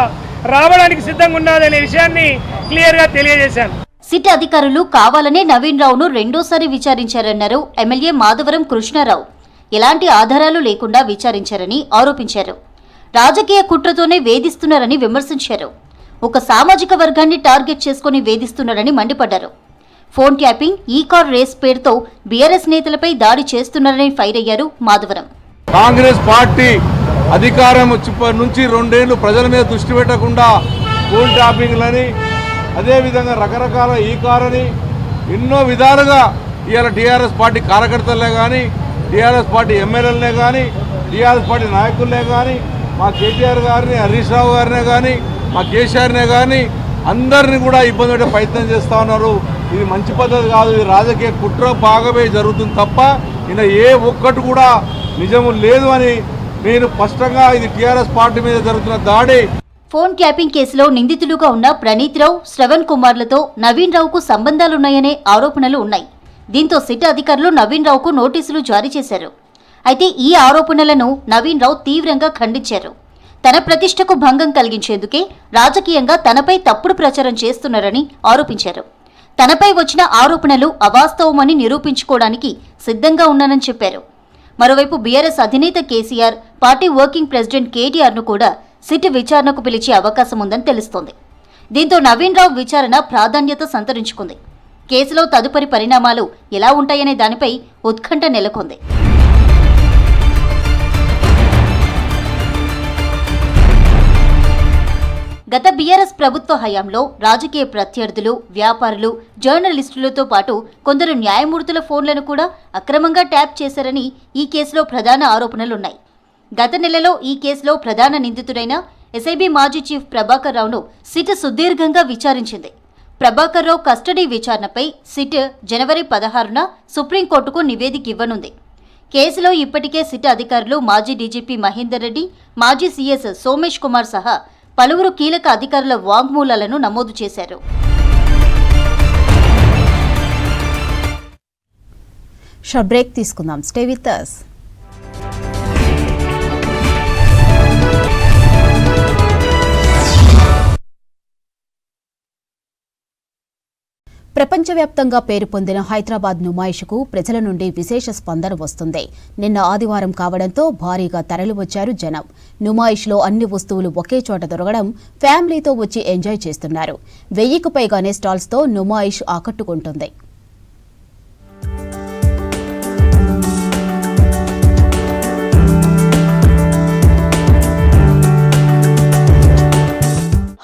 రావడానికి సిద్ధంగా ఉన్నదనే విషయాన్ని క్లియర్గా తెలియజేశాను. సిట్ అధికారులు కావాలనే నవీన్ రావును రెండోసారి విచారించారన్నారు ఎమ్మెల్యే మాధవరం కృష్ణారావు. ఎలాంటి ఆధారాలు లేకుండా విచారించారని ఆరోపించారు. రాజకీయ కుట్రతోనే వేధిస్తున్నారని విమర్శించారు. ఒక సామాజిక వర్గాన్ని టార్గెట్ చేసుకుని వేధిస్తున్నారని మండిపడ్డారు. ఫోన్ ట్యాపింగ్, ఈ కార్ రేస్ పేరుతో బీఆర్ఎస్ నేతలపై దాడి చేస్తున్నారని ఫైర్ అయ్యారు మాధవరం. కాంగ్రెస్ పార్టీ అధికారం నుంచి 2 ఏళ్లు ప్రజల మీద దృష్టి పెట్టకుండా ఫోన్ ట్యాపింగ్లని, అదేవిధంగా రకరకాల ఈ కార్ అని ఎన్నో విధాలుగా ఇవాళ టీఆర్ఎస్ పార్టీ కార్యకర్తలనే కానీ, టీఆర్ఎస్ పార్టీ ఎమ్మెల్యేలనే కానీ, టీఆర్ఎస్ పార్టీ నాయకులనే కానీ, మా కేటీఆర్ గారిని, హరీష్ రావు గారినే కానీ, మా కేసీఆర్నే కానీ అందరినీ కూడా ఇబ్బంది పెట్టే ప్రయత్నం చేస్తూ ఉన్నారు. ఇది మంచి పద్ధతి కాదు. ఇది రాజకీయ కుట్ర భాగమే జరుగుతుంది తప్ప ఇలా ఏ ఒక్కటి కూడా నిజము లేదు అని నేను స్పష్టంగా ఇది టీఆర్ఎస్ పార్టీ మీద జరుగుతున్న దాడి. ఫోన్ ట్యాపింగ్ కేసులో నిందితులుగా ఉన్న ప్రణీత్ రావు, శ్రవణ్ కుమార్లతో నవీన్ రావుకు సంబంధాలున్నాయనే ఆరోపణలు ఉన్నాయి. దీంతో సిట్ అధికారులు నవీన్ రావుకు నోటీసులు జారీ చేశారు. అయితే ఈ ఆరోపణలను నవీన్ రావు తీవ్రంగా ఖండించారు. తన ప్రతిష్టకు భంగం కలిగించేందుకే రాజకీయంగా తనపై తప్పుడు ప్రచారం చేస్తున్నారని ఆరోపించారు. తనపై వచ్చిన ఆరోపణలు అవాస్తవమని నిరూపించుకోవడానికి సిద్ధంగా ఉన్నానని చెప్పారు. మరోవైపు బీఆర్ఎస్ అధినేత కేసీఆర్, పార్టీ వర్కింగ్ ప్రెసిడెంట్ కేటీఆర్ను కూడా సిట్ విచారణకు పిలిచే అవకాశం ఉందని తెలుస్తోంది. దీంతో నవీన్ రావు విచారణ ప్రాధాన్యత సంతరించుకుంది. కేసులో తదుపరి పరిణామాలు ఎలా ఉంటాయనే దానిపై ఉత్కంఠ నెలకొంది. గత బీఆర్ఎస్ ప్రభుత్వ హయాంలో రాజకీయ ప్రత్యర్థులు, వ్యాపారులు, జర్నలిస్టులతో పాటు కొందరు న్యాయమూర్తుల ఫోన్లను కూడా అక్రమంగా ట్యాప్ చేశారని ఈ కేసులో ప్రధాన ఆరోపణలున్నాయి. గత నెలలో ఈ కేసులో ప్రధాన నిందితుడైన ఎస్ఐబీ మాజీ చీఫ్ ప్రభాకర్ రావును సిట్ సుదీర్ఘంగా విచారించింది. ప్రభాకర్ రావు కస్టడీ విచారణపై సిట్ జనవరి 16న సుప్రీంకోర్టుకు నివేదిక ఇవ్వనుంది. కేసులో ఇప్పటికే సిట్ అధికారులు మాజీ డీజీపీ మహేందర్ రెడ్డి, మాజీ సీఎస్ సోమేష్ కుమార్ సహా పలువురు కీలక అధికారుల వాంగ్మూలాలను నమోదు చేశారు. షార్ట్ బ్రేక్ తీసుకుందాం. Stay with us. ప్రపంచవ్యాప్తంగా పేరు పొందిన హైదరాబాద్ నుమాయిష్కు ప్రజల నుండి విశేష స్పందన వస్తుంది. నిన్న ఆదివారం కావడంతో భారీగా తరలివచ్చారు జనం. నుమాయిష్లో అన్ని వస్తువులు ఒకే చోట దొరకడం ఫ్యామిలీతో వచ్చి ఎంజాయ్ చేస్తున్నారు. 1000కు పైగానే స్టాల్స్తో నుమాయిష్ ఆకట్టుకుంటుంది.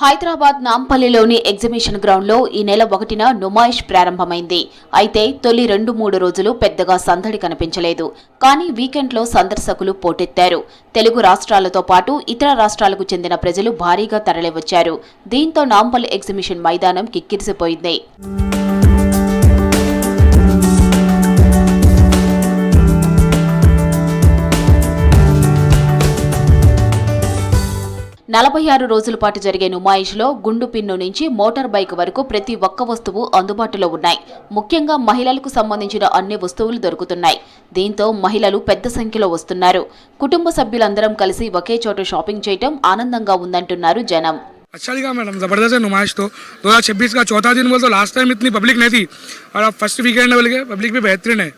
హైదరాబాద్ నాంపల్లిలోని ఎగ్జిబిషన్ గ్రౌండ్లో ఈ నెల 1న నుమాయిష్ ప్రారంభమైంది. అయితే తొలి 2-3 రోజులు పెద్దగా సందడి కనిపించలేదు. కానీ వీకెండ్లో సందర్శకులు పోటెత్తారు. తెలుగు రాష్ట్రాలతో పాటు ఇతర రాష్ట్రాలకు చెందిన ప్రజలు భారీగా తరలివచ్చారు. దీంతో నాంపల్లి ఎగ్జిబిషన్ మైదానం కిక్కిరిసిపోయింది. నలభై 6 రోజుల పాటు జరిగే నుమాయిష్లో గుండు పిన్ను నుంచి మోటార్ బైక్ వరకు ప్రతి ఒక్క వస్తువు అందుబాటులో ఉన్నాయి. ముఖ్యంగా మహిళలకు సంబంధించిన అన్ని వస్తువులు దొరుకుతున్నాయి. దీంతో మహిళలు పెద్ద సంఖ్యలో వస్తున్నారు. కుటుంబ సభ్యులందరం కలిసి ఒకే చోట షాపింగ్ చేయడం ఆనందంగా ఉందంటున్నారు జనం. अच्छा दिखा मैडम, ज़बरदस्त है नुमाइश तो 2026 का चौथा दिन बोल तो लास्ट टाइम इतनी पब्लिक नहीं थी और अब फर्स्ट वीकेंड बोल के पब्लिक भी बेहतरीन है.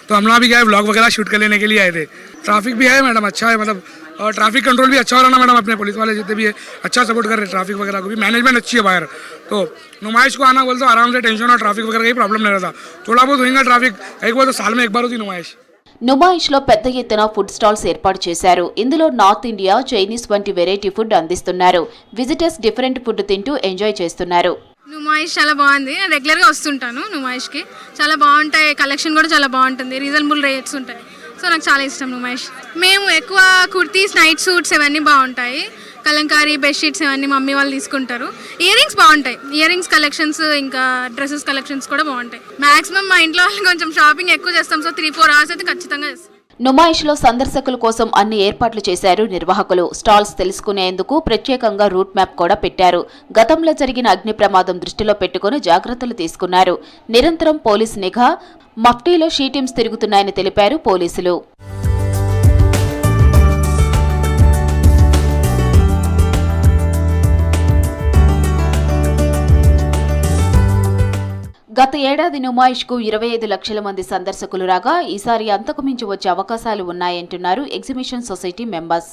तो हम लोग भी गए व्लॉग वगैरह शूट कर लेने के लिए आए थे. ट्रैफिक भी है मैडम, अच्छा है, मतलब और ट्रैफिक कंट्रोल भी अच्छा हो रहा ना मैडम. अपने पुलिस वाले जितने भी है अच्छा सपोर्ट कर रहे हैं. ट्रैफिक वगैरह को भी मैनेजमेंट अच्छी है बाहर. तो नुमाइश को आना बोलते आराम से टेंशन और ट्रैफिक वगैरह का प्रॉब्लम नहीं रहता. थोड़ा बहुत होगा ट्रैफिक, एक बार तो साल में एक बार होती नुमाइश. నుమాయిష్లో పెద్ద ఎత్తున ఫుడ్ స్టాల్స్ ఏర్పాటు చేశారు. ఇందులో నార్త్ ఇండియా, చైనీస్ వంటి వెరైటీ ఫుడ్ అందిస్తున్నారు. విజిటర్స్ డిఫరెంట్ ఫుడ్ తింటూ ఎంజాయ్ చేస్తున్నారు. నుమాయిష్ చాలా బాగుంది. రెగ్యులర్గా వస్తుంటాను నుమాయిష్కి. చాలా బాగుంటాయి, కలెక్షన్ కూడా చాలా బాగుంటుంది, రీజనబుల్ రేట్స్ ఉంటాయి. సో నాకు చాలా ఇష్టం నుమాయిష్. మేము ఎక్కువ కుర్తీస్, నైట్ సూట్స్ ఇవన్నీ బాగుంటాయి. కలంకారీ, బెడ్షీట్స్ ఇవన్నీ మమ్మీ వాళ్ళు తీసుకుంటారు. ఇయర్ రింగ్స్ బాగుంటాయి. ఇయర్ రింగ్స్ కలెక్షన్స్, ఇంకా డ్రెస్సెస్ కలెక్షన్స్ కూడా బాగుంటాయి. మాక్సిమం మా ఇంట్లో వాళ్ళు కొంచెం షాపింగ్ ఎక్కువ చేస్తాం. సో 3-4 hours అయితే ఖచ్చితంగా చేస్తాం. నుమాయిష్లో సందర్శకుల కోసం అన్ని ఏర్పాట్లు చేశారు నిర్వాహకులు. స్టాల్స్ తెలుసుకునేందుకు ప్రత్యేకంగా రూట్ మ్యాప్ కూడా పెట్టారు. గతంలో జరిగిన అగ్ని ప్రమాదం దృష్టిలో పెట్టుకుని జాగ్రత్తలు తీసుకున్నారు. నిరంతరం పోలీసు నిఘా, మఫ్టీలో షీటీమ్స్ తిరుగుతున్నాయని తెలిపారు పోలీసులు. గత ఏడాది నుమాయిష్కు 25 లక్షల మంది సందర్శకులు రాగా ఈసారి అంతకు మించి వచ్చే అవకాశాలు ఉన్నాయంటున్నారు ఎగ్జిబిషన్ సొసైటీ మెంబర్స్.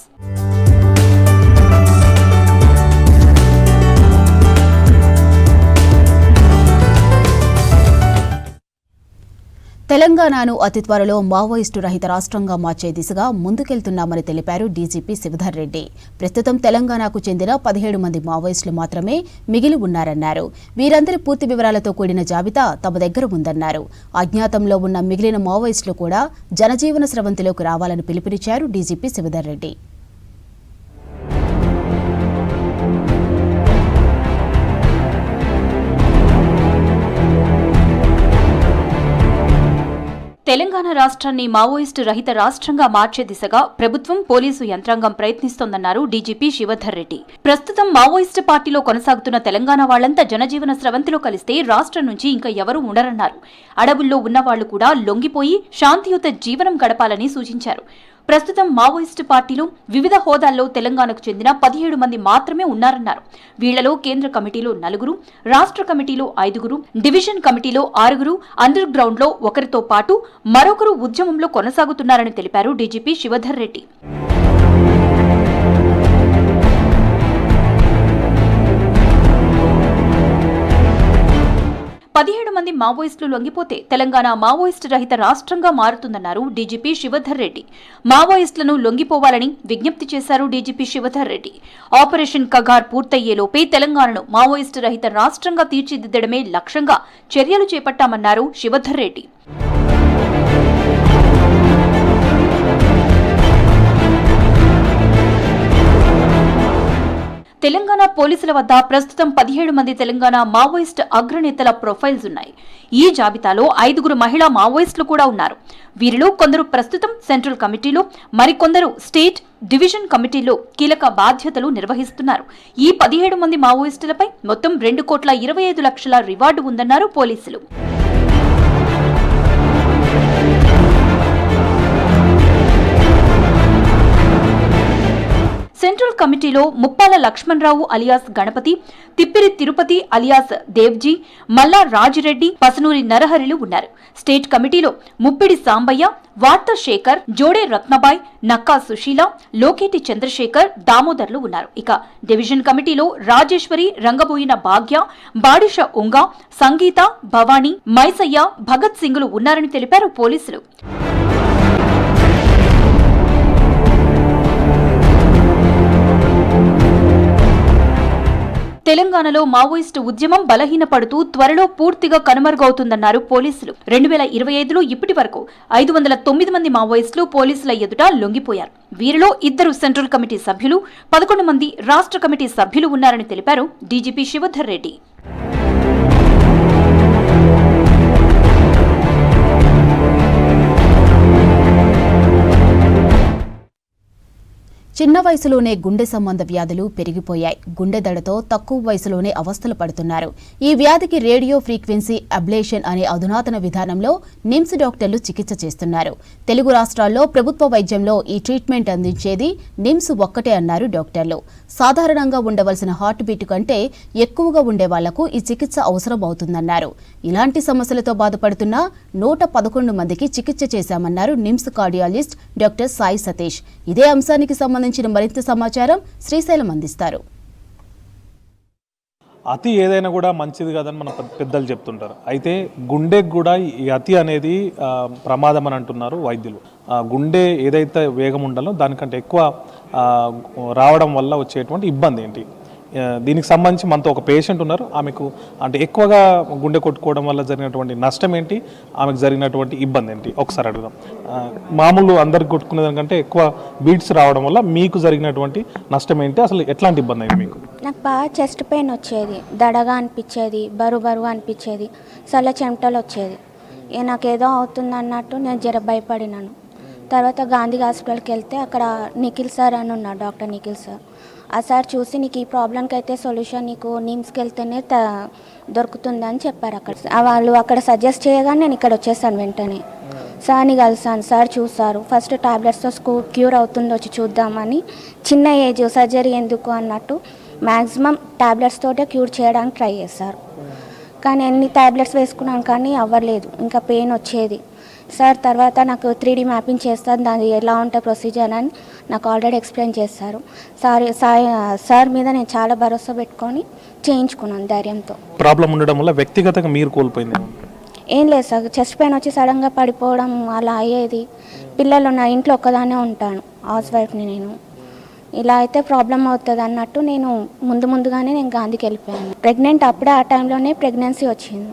తెలంగాణను అతి త్వరలో మావోయిస్టు రహిత రాష్ట్రంగా మార్చే దిశగా ముందుకెళ్తున్నామని తెలిపారు డీజీపీ శివధర్ రెడ్డి. ప్రస్తుతం తెలంగాణకు చెందిన 17 మంది మావోయిస్టులు మాత్రమే మిగిలి ఉన్నారన్నారు. వీరందరి పూర్తి వివరాలతో కూడిన జాబితా తమ దగ్గర ఉందన్నారు. అజ్ఞాతంలో ఉన్న మిగిలిన మావోయిస్టులు కూడా జనజీవన స్రవంతిలోకి రావాలని పిలుపునిచ్చారు డీజీపీ శివధర్ రెడ్డి. తెలంగాణ రాష్ట్రాన్ని మావోయిస్టు రహిత రాష్ట్రంగా మార్చే దిశగా ప్రభుత్వం, పోలీసు యంత్రాంగం ప్రయత్నిస్తోందన్నారు డీజీపీ శివధర్ రెడ్డి. ప్రస్తుతం మావోయిస్టు పార్టీలో కొనసాగుతున్న తెలంగాణ వాళ్లంతా జనజీవన స్రవంతిలో కలిస్తే రాష్ట్రం నుంచి ఇంకా ఎవరూ ఉండరన్నారు. అడవుల్లో ఉన్నవాళ్లు కూడా లొంగిపోయి శాంతియుత జీవనం గడపాలని సూచించారు. ప్రస్తుతం మావోయిస్టు పార్టీలో వివిధ హోదాల్లో తెలంగాణకు చెందిన 17 మంది మాత్రమే ఉన్నారన్నారు. వీళ్లలో కేంద్ర కమిటీలో 4, రాష్ట్ర కమిటీలో 5, డివిజన్ కమిటీలో 6, అండర్ గ్రౌండ్ లో 1తో పాటు మరొకరు ఉద్యమంలో కొనసాగుతున్నారని తెలిపారు డీజీపీ శివధర్ రెడ్డి. 17 మంది మావోయిస్టులు లొంగిపోతే తెలంగాణ మావోయిస్టు రహిత రాష్ట్రంగా మారుతుందన్నారు డీజీపీ శివధర్ రెడ్డి. మావోయిస్టులను లొంగిపోవాలని విజ్ఞప్తి చేశారు డీజీపీ శివధర్ రెడ్డి. ఆపరేషన్ కగార్ పూర్తయ్యేలోపే తెలంగాణను మావోయిస్టు రహిత రాష్ట్రంగా తీర్చిదిద్దడమే లక్ష్యంగా చర్యలు చేపట్టామన్నారు శివధర్ రెడ్డి. తెలంగాణ పోలీసుల వద్ద ప్రస్తుతం 17 మంది తెలంగాణ మావోయిస్ట్ అగ్రనేతల ప్రొఫైల్స్ ఉన్నాయి. ఈ జాబితాలో 5 మహిళా మావోయిస్టులు కూడా ఉన్నారు. వీరిలో కొందరు ప్రస్తుతం సెంట్రల్ కమిటీలో, మరికొందరు స్టేట్, డివిజన్ కమిటీలో కీలక బాధ్యతలు నిర్వహిస్తున్నారు. ఈ 17 మంది మావోయిస్టులపై మొత్తం 2,25,00,000 రివార్డు ఉందన్నారు పోలీసులు. సెంట్రల్ కమిటీలో ముప్పాల లక్ష్మణరావు అలియాస్ గణపతి, తిప్పిరి తిరుపతి అలియాస్ దేవ్జీ, మల్లా రాజిరెడ్డి, పసనూరి నరహరిలు ఉన్నారు. స్టేట్ కమిటీలో ముప్పిడి సాంబయ్య, వార్త శేఖర్, జోడే రత్నబాయ్, నక్కా సుశీల, లోకేటి చంద్రశేఖర్, దామోదర్లు ఉన్నారు. ఇక డివిజన్ కమిటీలో రాజేశ్వరి, రంగబోయిన భాగ్య, బాడిష ఉంగా, సంగీత, భవానీ, మైసయ్య, భగత్ సింగ్లు ఉన్నారని తెలిపారు పోలీసులు. తెలంగాణలో మావోయిస్టు ఉద్యమం బలహీనపడుతూ త్వరలో పూర్తిగా కనుమరుగవుతుందన్నారు పోలీసులు. 2025లో ఇప్పటి వరకు 509 మంది మావోయిస్టులు పోలీసుల ఎదుట లొంగిపోయారు. వీరిలో 2 సెంట్రల్ కమిటీ సభ్యులు, 11 మంది రాష్ట్ర కమిటీ సభ్యులు ఉన్నారని తెలిపారు డీజీపీ శివధర్ రెడ్డి. చిన్న వయసులోనే గుండె సంబంధ వ్యాధులు పెరిగిపోయాయి. గుండె దడతో తక్కువ వయసులోనే అవస్థలు పడుతున్నారు. ఈ వ్యాధికి రేడియో ఫ్రీక్వెన్సీ అబ్లేషన్ అనే అధునాతన విధానంలో నిమ్స్ డాక్టర్లు చికిత్స చేస్తున్నారు. తెలుగు రాష్ట్రాల్లో ప్రభుత్వ వైద్యంలో ఈ ట్రీట్మెంట్ అందించేది నిమ్స్ ఒక్కటే అన్నారు డాక్టర్లు. సాధారణంగా ఉండవలసిన హార్ట్ బీట్ కంటే ఎక్కువగా ఉండే వాళ్లకు ఈ చికిత్స అవసరం అవుతుందన్నారు. ఇలాంటి సమస్యలతో బాధపడుతున్న 111 మందికి చికిత్స చేశామన్నారు నిమ్స్ కార్డియాలజిస్ట్ డాక్టర్ సాయి సతీష్. ఇదే అంశానికి సంబంధించిన మరింత సమాచారం శ్రీశైలం అందిస్తారు. అతి ఏదైనా కూడా మంచిది కాదని మన పెద్దలు చెప్తుంటారు. అయితే గుండెకు కూడా ఈ అతి అనేది ప్రమాదం అని అంటున్నారు వైద్యులు. గుండె ఏదైతే వేగం ఉండాలో దానికంటే ఎక్కువ రావడం వల్ల వచ్చేటువంటి ఇబ్బంది ఏంటి, దీనికి సంబంధించి మనతో ఒక పేషెంట్ ఉన్నారు. ఆమెకు అంటే ఎక్కువగా గుండె కొట్టుకోవడం వల్ల జరిగినటువంటి నష్టం ఏంటి, ఆమెకు జరిగినటువంటి ఇబ్బంది ఏంటి ఒకసారి అడుగుదాం. మామూలు అందరికి కొట్టుకునే దానికంటే ఎక్కువ బీట్స్ రావడం వల్ల మీకు జరిగినటువంటి నష్టం ఏంటి, అసలు ఎట్లాంటి ఇబ్బంది అయింది మీకు? నాకు బాగా చెస్ట్ పెయిన్ వచ్చేది, దడగా అనిపించేది, బరువు అనిపించేది, చల్ల చెమటలు వచ్చేది. నాకేదో అవుతుంది అన్నట్టు నేను జర భయపడినాను. తర్వాత గాంధీ హాస్పిటల్కి వెళ్తే అక్కడ నిఖిల్ సార్ అని ఉన్నారు, డాక్టర్ నిఖిల్ సార్. ఆ సార్ చూసి నీకు ఈ ప్రాబ్లంకి అయితే సొల్యూషన్ నీకు నిమ్స్కి వెళ్తేనే దొరుకుతుందని చెప్పారు. వాళ్ళు అక్కడ సజెస్ట్ చేయగానే నేను ఇక్కడ వచ్చేసాను. వెంటనే సార్ని కలిసాను. సార్ చూసారు. ఫస్ట్ టాబ్లెట్స్తో క్యూర్ అవుతుందో వచ్చి చూద్దామని, చిన్న ఏజ్ సర్జరీ ఎందుకు అన్నట్టు మ్యాక్సిమం టాబ్లెట్స్ తోటే క్యూర్ చేయడానికి ట్రై చేశారు. కానీ ఎన్ని టాబ్లెట్స్ వేసుకున్నాను కానీ అవ్వలేదు, ఇంకా పెయిన్ వచ్చేది. సార్ తర్వాత నాకు 3D మ్యాపింగ్ చేస్తాను, దాని ఎలా ఉంటుంది ప్రొసీజర్ అని నాకు ఆల్రెడీ ఎక్స్ప్లెయిన్ చేశారు. సార్ మీద నేను చాలా భరోసా పెట్టుకొని చేయించుకున్నాను ధైర్యంతో. ప్రాబ్లం ఉండడం వల్ల వ్యక్తిగతంగా మీరు కోల్పోయింది ఏం లేదు సార్, చెస్ట్ పెయిన్ వచ్చి సడన్గా పడిపోవడం అలా అయ్యేది. పిల్లలు నా ఇంట్లో ఒక్కదానే ఉంటాను, హౌస్ వైఫ్ని నేను. ఇలా అయితే ప్రాబ్లం అవుతుంది అన్నట్టు నేను ముందుగానే నేను గాంధీకి వెళ్ళిపోయాను. ప్రెగ్నెంట్ అప్పుడే ఆ టైంలోనే ప్రెగ్నెన్సీ వచ్చింది.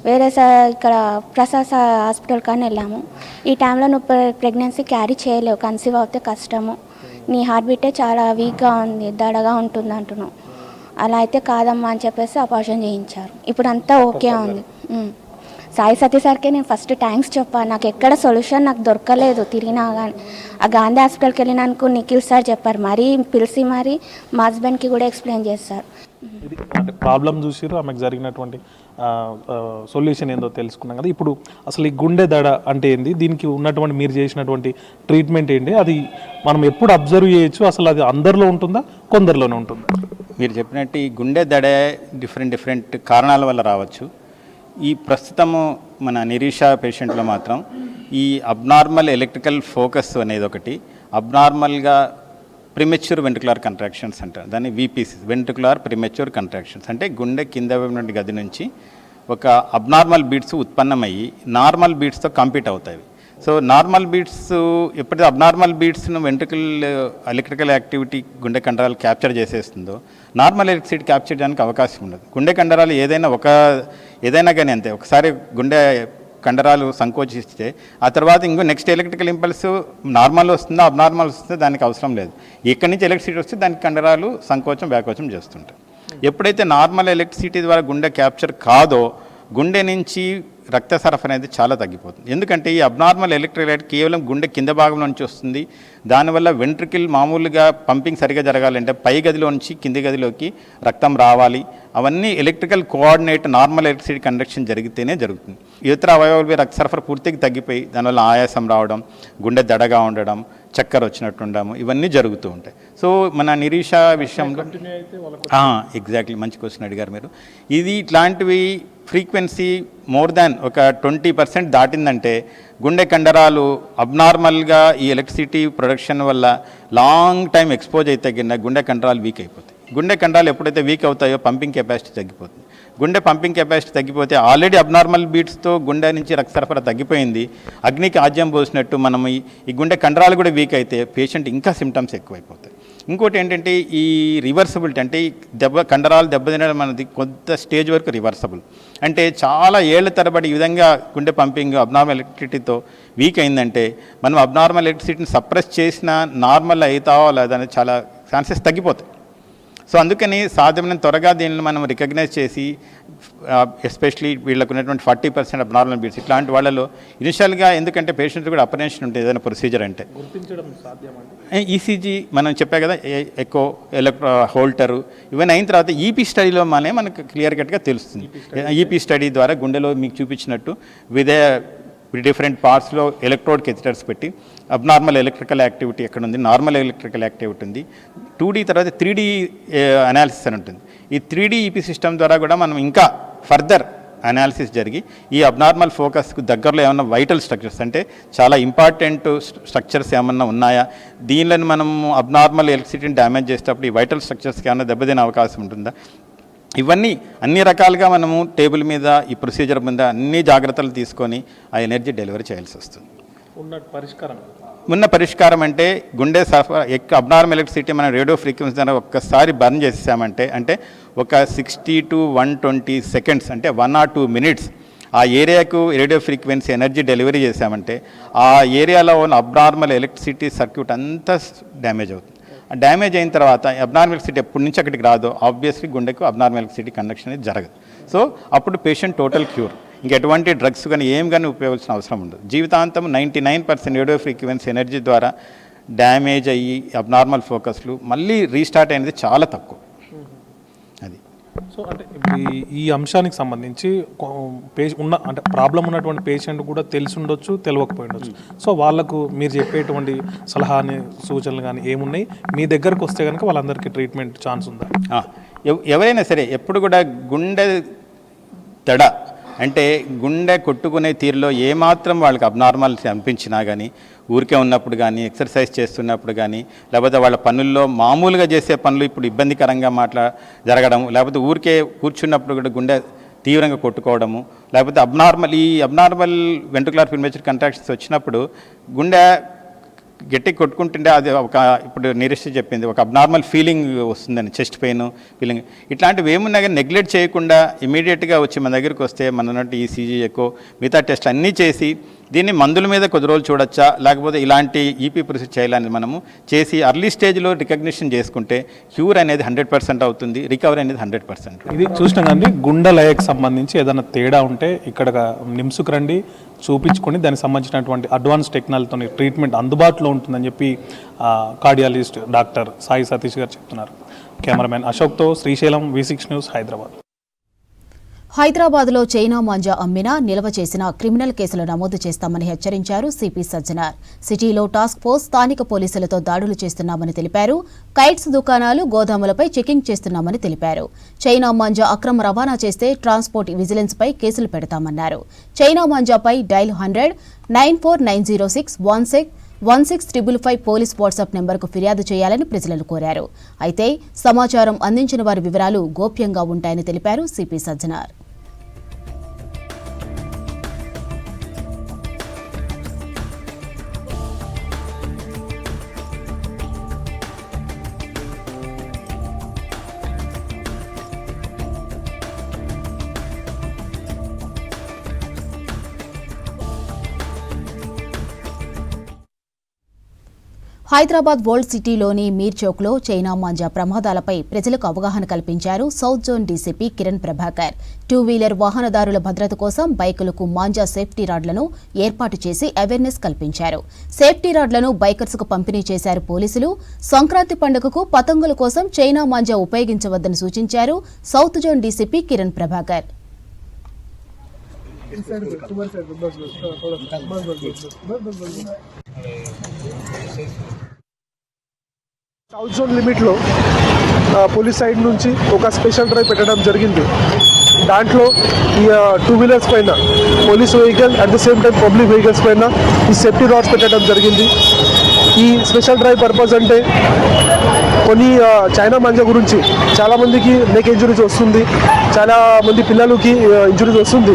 వేరే ఇక్కడ ప్రసాద్ హాస్పిటల్ కానీ వెళ్ళాము. ఈ టైంలో నువ్వు ప్రెగ్నెన్సీ క్యారీ చేయలేవు, కన్సీవ్ అవుతే కష్టము, నీ హార్ట్ బీటే చాలా వీక్గా ఉంది, దడగా ఉంటుంది అంటున్నావు. అలా అయితే కాదమ్మా అని చెప్పేసి అపార్షన్ చేయించారు. ఇప్పుడు అంతా ఓకే ఉంది. సాయి సతీ సార్కే నేను ఫస్ట్ థ్యాంక్స్ చెప్పాను. నాకు ఎక్కడ సొల్యూషన్ నాకు దొరకలేదు తిరిగినా కానీ. ఆ గాంధీ హాస్పిటల్కి వెళ్ళినానుకో నిఖిల్ సార్ చెప్పారు, మరీ పిలిచి మరీ మా హస్బెండ్కి కూడా ఎక్స్ప్లెయిన్ చేస్తారు. అంటే ప్రాబ్లం చూసిరు, ఆమెకు జరిగినటువంటి సొల్యూషన్ ఏందో తెలుసుకున్నాం కదా. ఇప్పుడు అసలు ఈ గుండె దడ అంటే ఏంది, దీనికి ఉన్నటువంటి మీరు చేసినటువంటి ట్రీట్మెంట్ ఏంటి, అది మనం ఎప్పుడు అబ్జర్వ్ చేయొచ్చు, అసలు అది అందరిలో ఉంటుందా కొందరిలోనే ఉంటుందా? మీరు చెప్పినట్టు ఈ గుండె దడ డిఫరెంట్ కారణాల వల్ల రావచ్చు. ఈ ప్రస్తుతము మన నిరీషా పేషెంట్లో మాత్రం ఈ అబ్నార్మల్ ఎలక్ట్రికల్ ఫోకస్ అనేది ఒకటి, అబ్నార్మల్గా ప్రిమెచ్యూర్ వెంట్రుకులర్ కంట్రాక్షన్స్ అంటారు దాన్ని, వీపీసీ వెంట్రుకులర్ ప్రిమెచ్యూర్ కంట్రాక్షన్స్ అంటే గుండె కింద వైపు గది నుంచి ఒక అబ్నార్మల్ బీట్స్ ఉత్పన్నమయ్యి నార్మల్ బీట్స్తో కంపీట్ అవుతాయి. సో నార్మల్ బీట్స్ ఎప్పుడైతే అబ్నార్మల్ బీట్స్ను ఎలక్ట్రికల్ యాక్టివిటీ గుండె కండరాలు క్యాప్చర్ చేసేస్తుందో నార్మల్ ఎలక్ట్రిసిటీ క్యాప్చర్ చేయడానికి అవకాశం ఉండదు. గుండె కండరాలు ఏదైనా కానీ అంతే, ఒకసారి గుండె కండరాలు సంకోచిస్తే ఆ తర్వాత ఇంకో నెక్స్ట్ ఎలక్ట్రికల్ ఇంపల్స్ నార్మల్ వస్తుందో అబ్నార్మల్ వస్తుందో దానికి అవసరం లేదు. ఇక్కడి నుంచి ఎలక్ట్రిసిటీ వస్తే దానికి కండరాలు సంకోచం వ్యాకోచం చేస్తుంటాయి. ఎప్పుడైతే నార్మల్ ఎలక్ట్రిసిటీ ద్వారా గుండె క్యాప్చర్ కాదో గుండె నుంచి రక్త సరఫరా అనేది చాలా తగ్గిపోతుంది. ఎందుకంటే ఈ అబ్నార్మల్ ఎలక్ట్రోలైట్ కేవలం గుండె కింద భాగం నుంచి వస్తుంది. దానివల్ల వెంట్రికిల్ మామూలుగా పంపింగ్ సరిగా జరగాలంటే పై గదిలో నుంచి కింది గదిలోకి రక్తం రావాలి. అవన్నీ electrical coordinate normal electricity conduction జరిగితేనే జరుగుతుంది. ఇతర అవయవాలపై రక్త సరఫరా పూర్తిగా తగ్గిపోయి దానివల్ల ఆయాసం రావడం, గుండె దడగా ఉండడం, చక్కెర వచ్చినట్టు ఉండడం ఇవన్నీ జరుగుతూ ఉంటాయి. సో మన నిరీష విషయంలో ఎగ్జాక్ట్లీ మంచి క్వశ్చన్ అడిగారు మీరు. ఇది ఇట్లాంటివి ఫ్రీక్వెన్సీ మోర్ దాన్ ఒక 20% దాటిందంటే గుండె కండరాలు అబ్నార్మల్గా ఈ ఎలక్ట్రిసిటీ ప్రొడక్షన్ వల్ల లాంగ్ టైం ఎక్స్పోజ్ అయితే కింద గుండె కండరాలు వీక్ అయిపోతాయి. గుండె కండరాలు ఎప్పుడైతే వీక్ అవుతాయో పంపింగ్ కెపాసిటీ తగ్గిపోతుంది. గుండె పంపింగ్ కెపాసిటీ తగ్గిపోతే ఆల్రెడీ అబ్నార్మల్ బీట్స్తో గుండె నుంచి రక్త సరఫరా తగ్గిపోయింది. అగ్నికి ఆజ్యం పోసినట్టు మనం ఈ గుండె కండరాలు కూడా వీక్ అయితే పేషెంట్ ఇంకా సిమ్టమ్స్ ఎక్కువైపోతాయి. ఇంకోటి ఏంటంటే ఈ రివర్సబిలిటీ అంటే కండరాలు దెబ్బతినడం అనేది కొంత స్టేజ్ వరకు రివర్సబుల్. అంటే చాలా ఏళ్ల తరబడి ఈ విధంగా గుండె పంపింగ్ అబ్నార్మల్ ఎలక్ట్రిసిటీతో వీక్ అయిందంటే మనం అబ్నార్మల్ ఎలక్ట్రిసిటీని సప్రెస్ చేసినా నార్మల్ అవుతావో లేదని చాలా ఛాన్సెస్ తగ్గిపోతాయి. సో అందుకని సాధ్యమైన త్వరగా దీనిని మనం రికగ్నైజ్ చేసి ఎస్పెషలీ వీళ్ళకు ఉన్నటువంటి 40% అబ్నార్మల్ బీట్స్ ఇట్లాంటి వాళ్ళలో ఇనిషియల్గా ఎందుకంటే పేషెంట్ కూడా అప్రహెన్షన్ ఉంటుంది ఏదైనా ప్రొసీజర్ అంటే ఈసీజీ మనం చెప్పా కదా ఎకో హోల్టరు ఇవన్నీ అయిన తర్వాత ఈపీ స్టడీలో మనకు క్లియర్ కట్గా తెలుస్తుంది. ఈపీ స్టడీ ద్వారా గుండెలో మీకు చూపించినట్టు డిఫరెంట్ పార్ట్స్లో ఎలక్ట్రోడ్ కెథిటర్స్ పెట్టి అబ్నార్మల్ ఎలక్ట్రికల్ యాక్టివిటీ ఎక్కడ ఉంది, నార్మల్ ఎలక్ట్రికల్ యాక్టివిటీ ఉంది, 2D తర్వాత 3D అనాలిసిస్ అని ఉంటుంది. ఈ 3D ఈపీ సిస్టమ్ ద్వారా కూడా మనం ఇంకా ఫర్దర్ అనాలిసిస్ జరిగి ఈ అబ్నార్మల్ ఫోకస్కు దగ్గరలో ఏమన్నా వైటల్ స్ట్రక్చర్స్ అంటే చాలా ఇంపార్టెంట్ స్ట్రక్చర్స్ ఏమన్నా ఉన్నాయా, దీనిని మనం అబ్నార్మల్ ఎలక్ట్రిసిటీని డ్యామేజ్ చేసేటప్పుడు ఈ వైటల్ స్ట్రక్చర్స్కి ఏమన్నా దెబ్బతినే అవకాశం ఉంటుందా, ఇవన్నీ అన్ని రకాలుగా మనము టేబుల్ మీద ఈ ప్రొసీజర్ మీద అన్ని జాగ్రత్తలు తీసుకొని ఆ ఎనర్జీ డెలివరీ చేయాల్సి వస్తుంది. ఉన్న పరిష్కారం అంటే గుండె సరఫరా అబ్నార్మల్ ఎలక్ట్రిసిటీ మనం రేడియో ఫ్రీక్వెన్సీ ద్వారా ఒక్కసారి బర్న్ చేసామంటే అంటే ఒక 60 to 120 seconds అంటే 1 or 2 minutes ఆ ఏరియాకు రేడియో ఫ్రీక్వెన్సీ ఎనర్జీ డెలివరీ చేసామంటే ఆ ఏరియాలో ఉన్న అబ్నార్మల్ ఎలక్ట్రిసిటీ సర్క్యూట్ అంతా డ్యామేజ్ అవుతుంది. డ్యామేజ్ అయిన తర్వాత అబ్నార్మల్ ఎలక్ట్రిసిటీ ఎప్పటి నుంచి అక్కడికి రాదో ఆబ్వియస్లీ గుండెకు అబ్నార్మల్ ఎలక్ట్రిసిటీ కండక్షన్ అనేది జరగదు. సో అప్పుడు పేషెంట్ టోటల్ క్యూర్, ఇంకెటువంటి డ్రగ్స్ కానీ ఏం కానీ ఉపయోగించిన అవసరం ఉండదు. జీవితాంతం 99% రేడియో ఫ్రీక్వెన్సీ ఎనర్జీ ద్వారా డ్యామేజ్ అయ్యి అబ్నార్మల్ ఫోకస్లు మళ్ళీ రీస్టార్ట్ అయినది చాలా తక్కువ. అది సో అంటే ఈ అంశానికి సంబంధించి అంటే ప్రాబ్లం ఉన్నటువంటి పేషెంట్ కూడా తెలిసి ఉండొచ్చు, తెలియకపోయి ఉండొచ్చు. సో వాళ్ళకు మీరు చెప్పేటువంటి సలహా సూచనలు కానీ ఏమున్నాయి, మీ దగ్గరకు వస్తే కనుక వాళ్ళందరికీ ట్రీట్మెంట్ ఛాన్స్ ఉందా? ఎవరైనా సరే ఎప్పుడు కూడా గుండె దడ అంటే గుండె కొట్టుకునే తీరులో ఏమాత్రం వాళ్ళకి అబ్నార్మాలిటీ అనిపించినా కానీ ఊరికే ఉన్నప్పుడు కానీ ఎక్సర్సైజ్ చేస్తున్నప్పుడు కానీ లేకపోతే వాళ్ళ పనుల్లో మామూలుగా చేసే పనులు ఇప్పుడు ఇబ్బందికరంగా జరగడం, లేకపోతే ఊరికే కూర్చున్నప్పుడు కూడా గుండె తీవ్రంగా కొట్టుకోవడము, లేకపోతే అబ్నార్మల్ వెంట్రుకులర్ ఫిల్మేచర్ కంట్రాక్షన్స్ వచ్చినప్పుడు గుండె గట్టి కొట్టుకుంటుంటే అది ఇప్పుడు నిరీక్ష చెప్పింది ఒక అబ్నార్మల్ ఫీలింగ్ వస్తుందని, చెస్ట్ పెయిన్ ఫీలింగ్ ఇట్లాంటివి ఏమున్నా కానీ నెగ్లెక్ట్ చేయకుండా ఇమీడియట్గా వచ్చి మన దగ్గరికి వస్తే మన ఈసీజీ ఎకో మిగతా టెస్ట్ అన్నీ చేసి దీన్ని మందుల మీద కొద్ది రోజులు చూడొచ్చా లేకపోతే ఇలాంటి ఈపీ ప్రొసీజర్ చేయాలని మనము చేసి అర్లీ స్టేజ్లో రికగ్నిషన్ చేసుకుంటే క్యూర్ అనేది 100% అవుతుంది, రికవరీ అనేది 100%. ఇది చూసినా కానీ గుండె లయకు సంబంధించి ఏదైనా తేడా ఉంటే ఇక్కడ నిమ్స్కు రండి, చూపించుకొని దానికి సంబంధించినటువంటి అడ్వాన్స్ టెక్నాలజీతో ట్రీట్మెంట్ అందుబాటులో ఉంటుందని చెప్పి కార్డియాలజిస్ట్ డాక్టర్ సాయి సతీష్ గారు చెప్తున్నారు. కెమెరామెన్ అశోక్తో శ్రీశైలం, V6 న్యూస్, హైదరాబాద్. హైదరాబాద్లో చైనా మాంజా అమ్మినా నిల్వ చేసిన క్రిమినల్ కేసులు నమోదు చేస్తామని హెచ్చరించారు సిపి సజ్జనార్. సిటీలో టాస్క్ ఫోర్స్ స్థానిక పోలీసులతో దాడులు చేస్తున్నామని తెలిపారు. కైట్స్ దుకాణాలు, గోదాములపై చెకింగ్ చేస్తున్నామని తెలిపారు. చైనా మాంజా అక్రమ రవాణా చేస్తే ట్రాన్స్పోర్ట్ విజిలెన్స్ పై కేసులు పెడతామన్నారు. చైనా మాంజాపై డైల్ 100 94906 16555 పోలీస్ వాట్సాప్ నెంబర్కు ఫిర్యాదు చేయాలని ప్రజలను కోరారు. అయితే సమాచారం అందించిన వారి వివరాలు గోప్యంగా ఉంటాయని తెలిపారు సిపి సజ్జనార్. హైదరాబాద్ ఓల్డ్ సిటీలోని మీర్ చౌక్లో చైనా మాంజా ప్రమాదాలపై ప్రజలకు అవగాహన కల్పించారు south zone DCP Kiran Prabhakar. Two wheeler వాహనదారుల భద్రత కోసం బైకులకు మాంజా సేఫ్టీ రాడ్లను ఏర్పాటు చేసి అవేర్నెస్ కల్పించారు. సేఫ్టీ రాడ్లను బైకర్స్కు పంపిణీ చేశారు పోలీసులు. సంక్రాంతి పండుగకు పతంగుల కోసం చైనా మాంజా ఉపయోగించవద్దని సూచించారు south zone DCP Kiran Prabhakar. South zone లిమిట్లో పోలీస్ సైడ్ నుంచి ఒక స్పెషల్ డ్రైవ్ పెట్టడం జరిగింది. దాంట్లో ఈ 2-వీలర్స్ పైన police vehicle at the same time public vehicles పైన ఈ సేఫ్టీ రాడ్స్ పెట్టడం జరిగింది. ఈ స్పెషల్ డ్రైవ్ పర్పస్ అంటే కొన్ని చైనా మాంజా గురించి చాలామందికి నెక్ ఇంజురీస్ వస్తుంది, చాలా మంది పిల్లలకి ఇంజురీస్ వస్తుంది.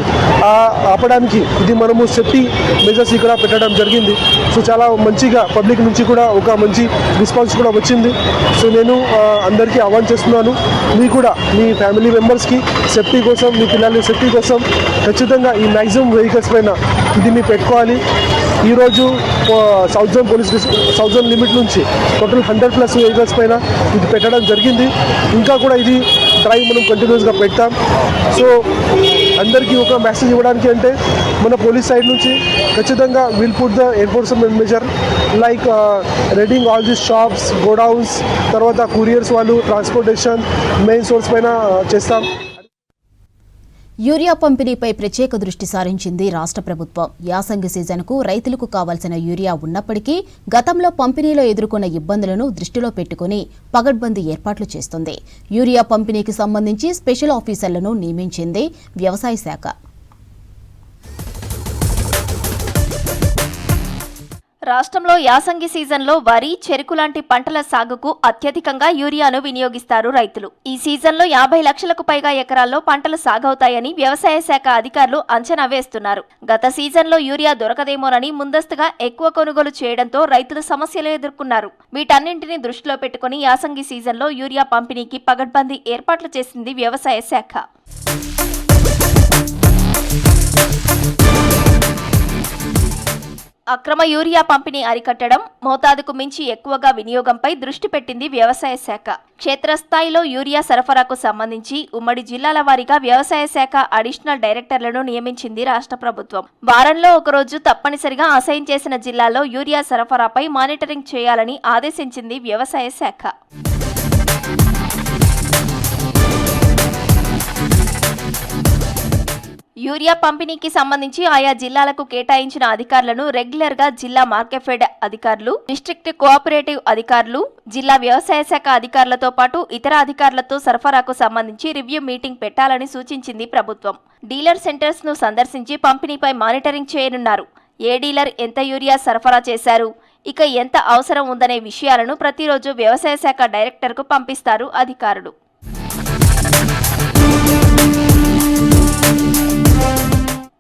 ఆపడానికి ఇది మనము సేఫ్టీ మెజర్స్ ఇక్కడ పెట్టడం జరిగింది. సో చాలా మంచిగా పబ్లిక్ నుంచి కూడా ఒక మంచి రెస్పాన్స్ కూడా వచ్చింది. సో నేను అందరికీ ఆహ్వానం చేస్తున్నాను, మీరు కూడా మీ ఫ్యామిలీ మెంబర్స్కి సేఫ్టీ కోసం, మీ పిల్లల సేఫ్టీ కోసం ఖచ్చితంగా ఈ మ్యాక్సిమం వెహికల్స్ పైన ఇది మీరు పెట్టుకోవాలి. ఈరోజు సౌత్ జోన్ లిమిట్ నుంచి టోటల్ 100+ వెహికల్స్ పైన ఇది పెట్టడం జరిగింది. ఇంకా కూడా ఇది డ్రైవ్ మనం కంటిన్యూస్గా పెడతాం. సో అందరికీ ఒక మెసేజ్ ఇవ్వడానికి అంటే మన పోలీస్ సైడ్ నుంచి ఖచ్చితంగా will put the enforcement measure like reading all this shops, godowns, తర్వాత కూరియర్స్ వాళ్ళు ట్రాన్స్పోర్టేషన్ మెయిన్ సోర్స్ పైన చేస్తాం. యూరియా పంపిణీపై ప్రత్యేక దృష్టి సారించింది రాష్ట్ర ప్రభుత్వం. యాసంగి సీజన్కు రైతులకు కావాల్సిన యూరియా ఉన్నప్పటికీ గతంలో పంపిణీలో ఎదుర్కొన్న ఇబ్బందులను దృష్టిలో పెట్టుకుని పగడ్బందీ ఏర్పాట్లు చేస్తుంది. యూరియా పంపిణీకి సంబంధించి స్పెషల్ ఆఫీసర్లను నియమించింది వ్యవసాయ శాఖ. రాష్ట్రంలో యాసంగి సీజన్లో వరి, చెరుకు లాంటి పంటల సాగుకు అత్యధికంగా యూరియాను వినియోగిస్తారు రైతులు. ఈ సీజన్లో 50 లక్షలకు పైగా ఎకరాల్లో పంటలు సాగవుతాయని వ్యవసాయ శాఖ అధికారులు అంచనా వేస్తున్నారు. గత సీజన్లో యూరియా దొరకదేమోనని ముందస్తుగా ఎక్కువ కొనుగోలు చేయడంతో రైతులు సమస్యలు ఎదుర్కొన్నారు. వీటన్నింటినీ దృష్టిలో పెట్టుకుని యాసంగి సీజన్లో యూరియా పంపిణీకి పగడ్బందీ ఏర్పాట్లు చేసింది వ్యవసాయ శాఖ. అక్రమ యూరియా పంపిణీ అరికట్టడం, మోతాదుకు మించి ఎక్కువగా వినియోగంపై దృష్టి పెట్టింది వ్యవసాయ శాఖ. క్షేత్రస్థాయిలో యూరియా సరఫరాకు సంబంధించి ఉమ్మడి జిల్లాల వారీగా వ్యవసాయ శాఖ అడిషనల్ డైరెక్టర్లను నియమించింది రాష్ట్ర ప్రభుత్వం. వారంలో ఒకరోజు తప్పనిసరిగా అసైన్ చేసిన జిల్లాల్లో యూరియా సరఫరాపై మానిటరింగ్ చేయాలని ఆదేశించింది వ్యవసాయ శాఖ. యూరియా పంపిణీకి సంబంధించి ఆయా జిల్లాలకు కేటాయించిన అధికారులను రెగ్యులర్ గా జిల్లా మార్కెఫెడ్ అధికారులు, డిస్ట్రిక్ట్ కోఆపరేటివ్ అధికారులు, జిల్లా వ్యవసాయ శాఖ అధికారులతో పాటు ఇతర అధికారులతో సరఫరాకు సంబంధించి రివ్యూ మీటింగ్ పెట్టాలని సూచించింది ప్రభుత్వం. డీలర్ సెంటర్స్ ను సందర్శించి పంపిణీపై మానిటరింగ్ చేయనున్నారు. ఏ డీలర్ ఎంత యూరియా సరఫరా చేశారు, ఇక ఎంత అవసరం ఉందనే విషయాలను ప్రతిరోజు వ్యవసాయ శాఖ డైరెక్టర్కు పంపిస్తారు అధికారులు.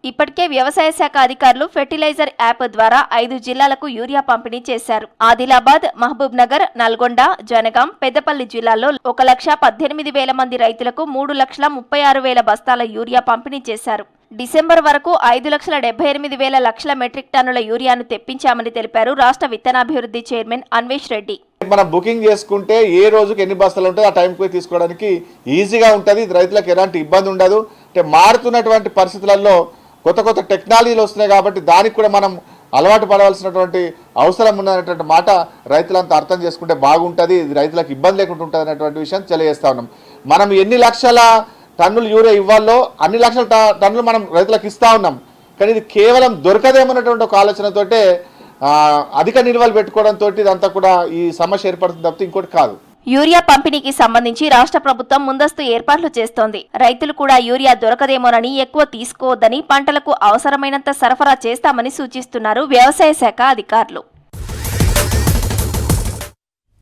ఇప్పటికే వ్యవసాయ శాఖ అధికారులు ఫెర్టిలైజర్ యాప్ ద్వారా 5 జిల్లాలకు యూరియా పంపిణీ చేశారు. ఆదిలాబాద్, మహబూబ్ నగర్, నల్గొండ, జనగాం, పెద్దపల్లి జిల్లాల్లో 1,18,000 మంది రైతులకు 3,36,000 బస్తాల యూరియా పంపిణీ చేశారు. డిసెంబర్ వరకు 5,78,000 లక్షల మెట్రిక్ టన్నుల యూరియాను తెప్పించామని తెలిపారు రాష్ట్ర విత్తనాభివృద్ధి చైర్మన్ అన్వేష్ రెడ్డి. మనం బుకింగ్ చేసుకుంటే ఏ రోజుకి ఎన్ని బస్తాలు ఉంటుందో ఆ టైంకి పోయి తీసుకోవడానికి ఈజీగా ఉంటుంది. రైతులకు ఎలాంటి ఇబ్బంది ఉండదు. అంటే మారుతున్నటువంటి పరిస్థితులలో కొత్త టెక్నాలజీలు వస్తున్నాయి కాబట్టి దానికి కూడా మనం అలవాటు పడవలసినటువంటి అవసరం ఉన్నటువంటి మాట రైతులంతా అర్థం చేసుకుంటే బాగుంటుంది. ఇది రైతులకు ఇబ్బంది లేకుండా ఉంటుంది అనేటువంటి విషయం తెలియజేస్తా ఉన్నాం. మనం ఎన్ని లక్షల టన్నులు యూరియా ఇవ్వాలో అన్ని లక్షల టన్నులు మనం రైతులకు ఇస్తూ ఉన్నాం. కానీ ఇది కేవలం దొరకదేమన్నటువంటి ఒక ఆలోచనతోటే అధిక నిల్వలు పెట్టుకోవడంతో ఇదంతా కూడా ఈ సమస్య ఏర్పడుతుంది తప్పితే ఇంకోటి కాదు. యూరియా పంపిణీకి సంబంధించి రాష్ట్ర ప్రభుత్వం ముందస్తు ఏర్పాట్లు చేస్తోంది. రైతులు కూడా యూరియా దొరకదేమోనని ఎక్కువ తీసుకోవద్దని, పంటలకు అవసరమైనంత సరఫరా చేస్తామని సూచిస్తున్నారు వ్యవసాయ శాఖ అధికారులు.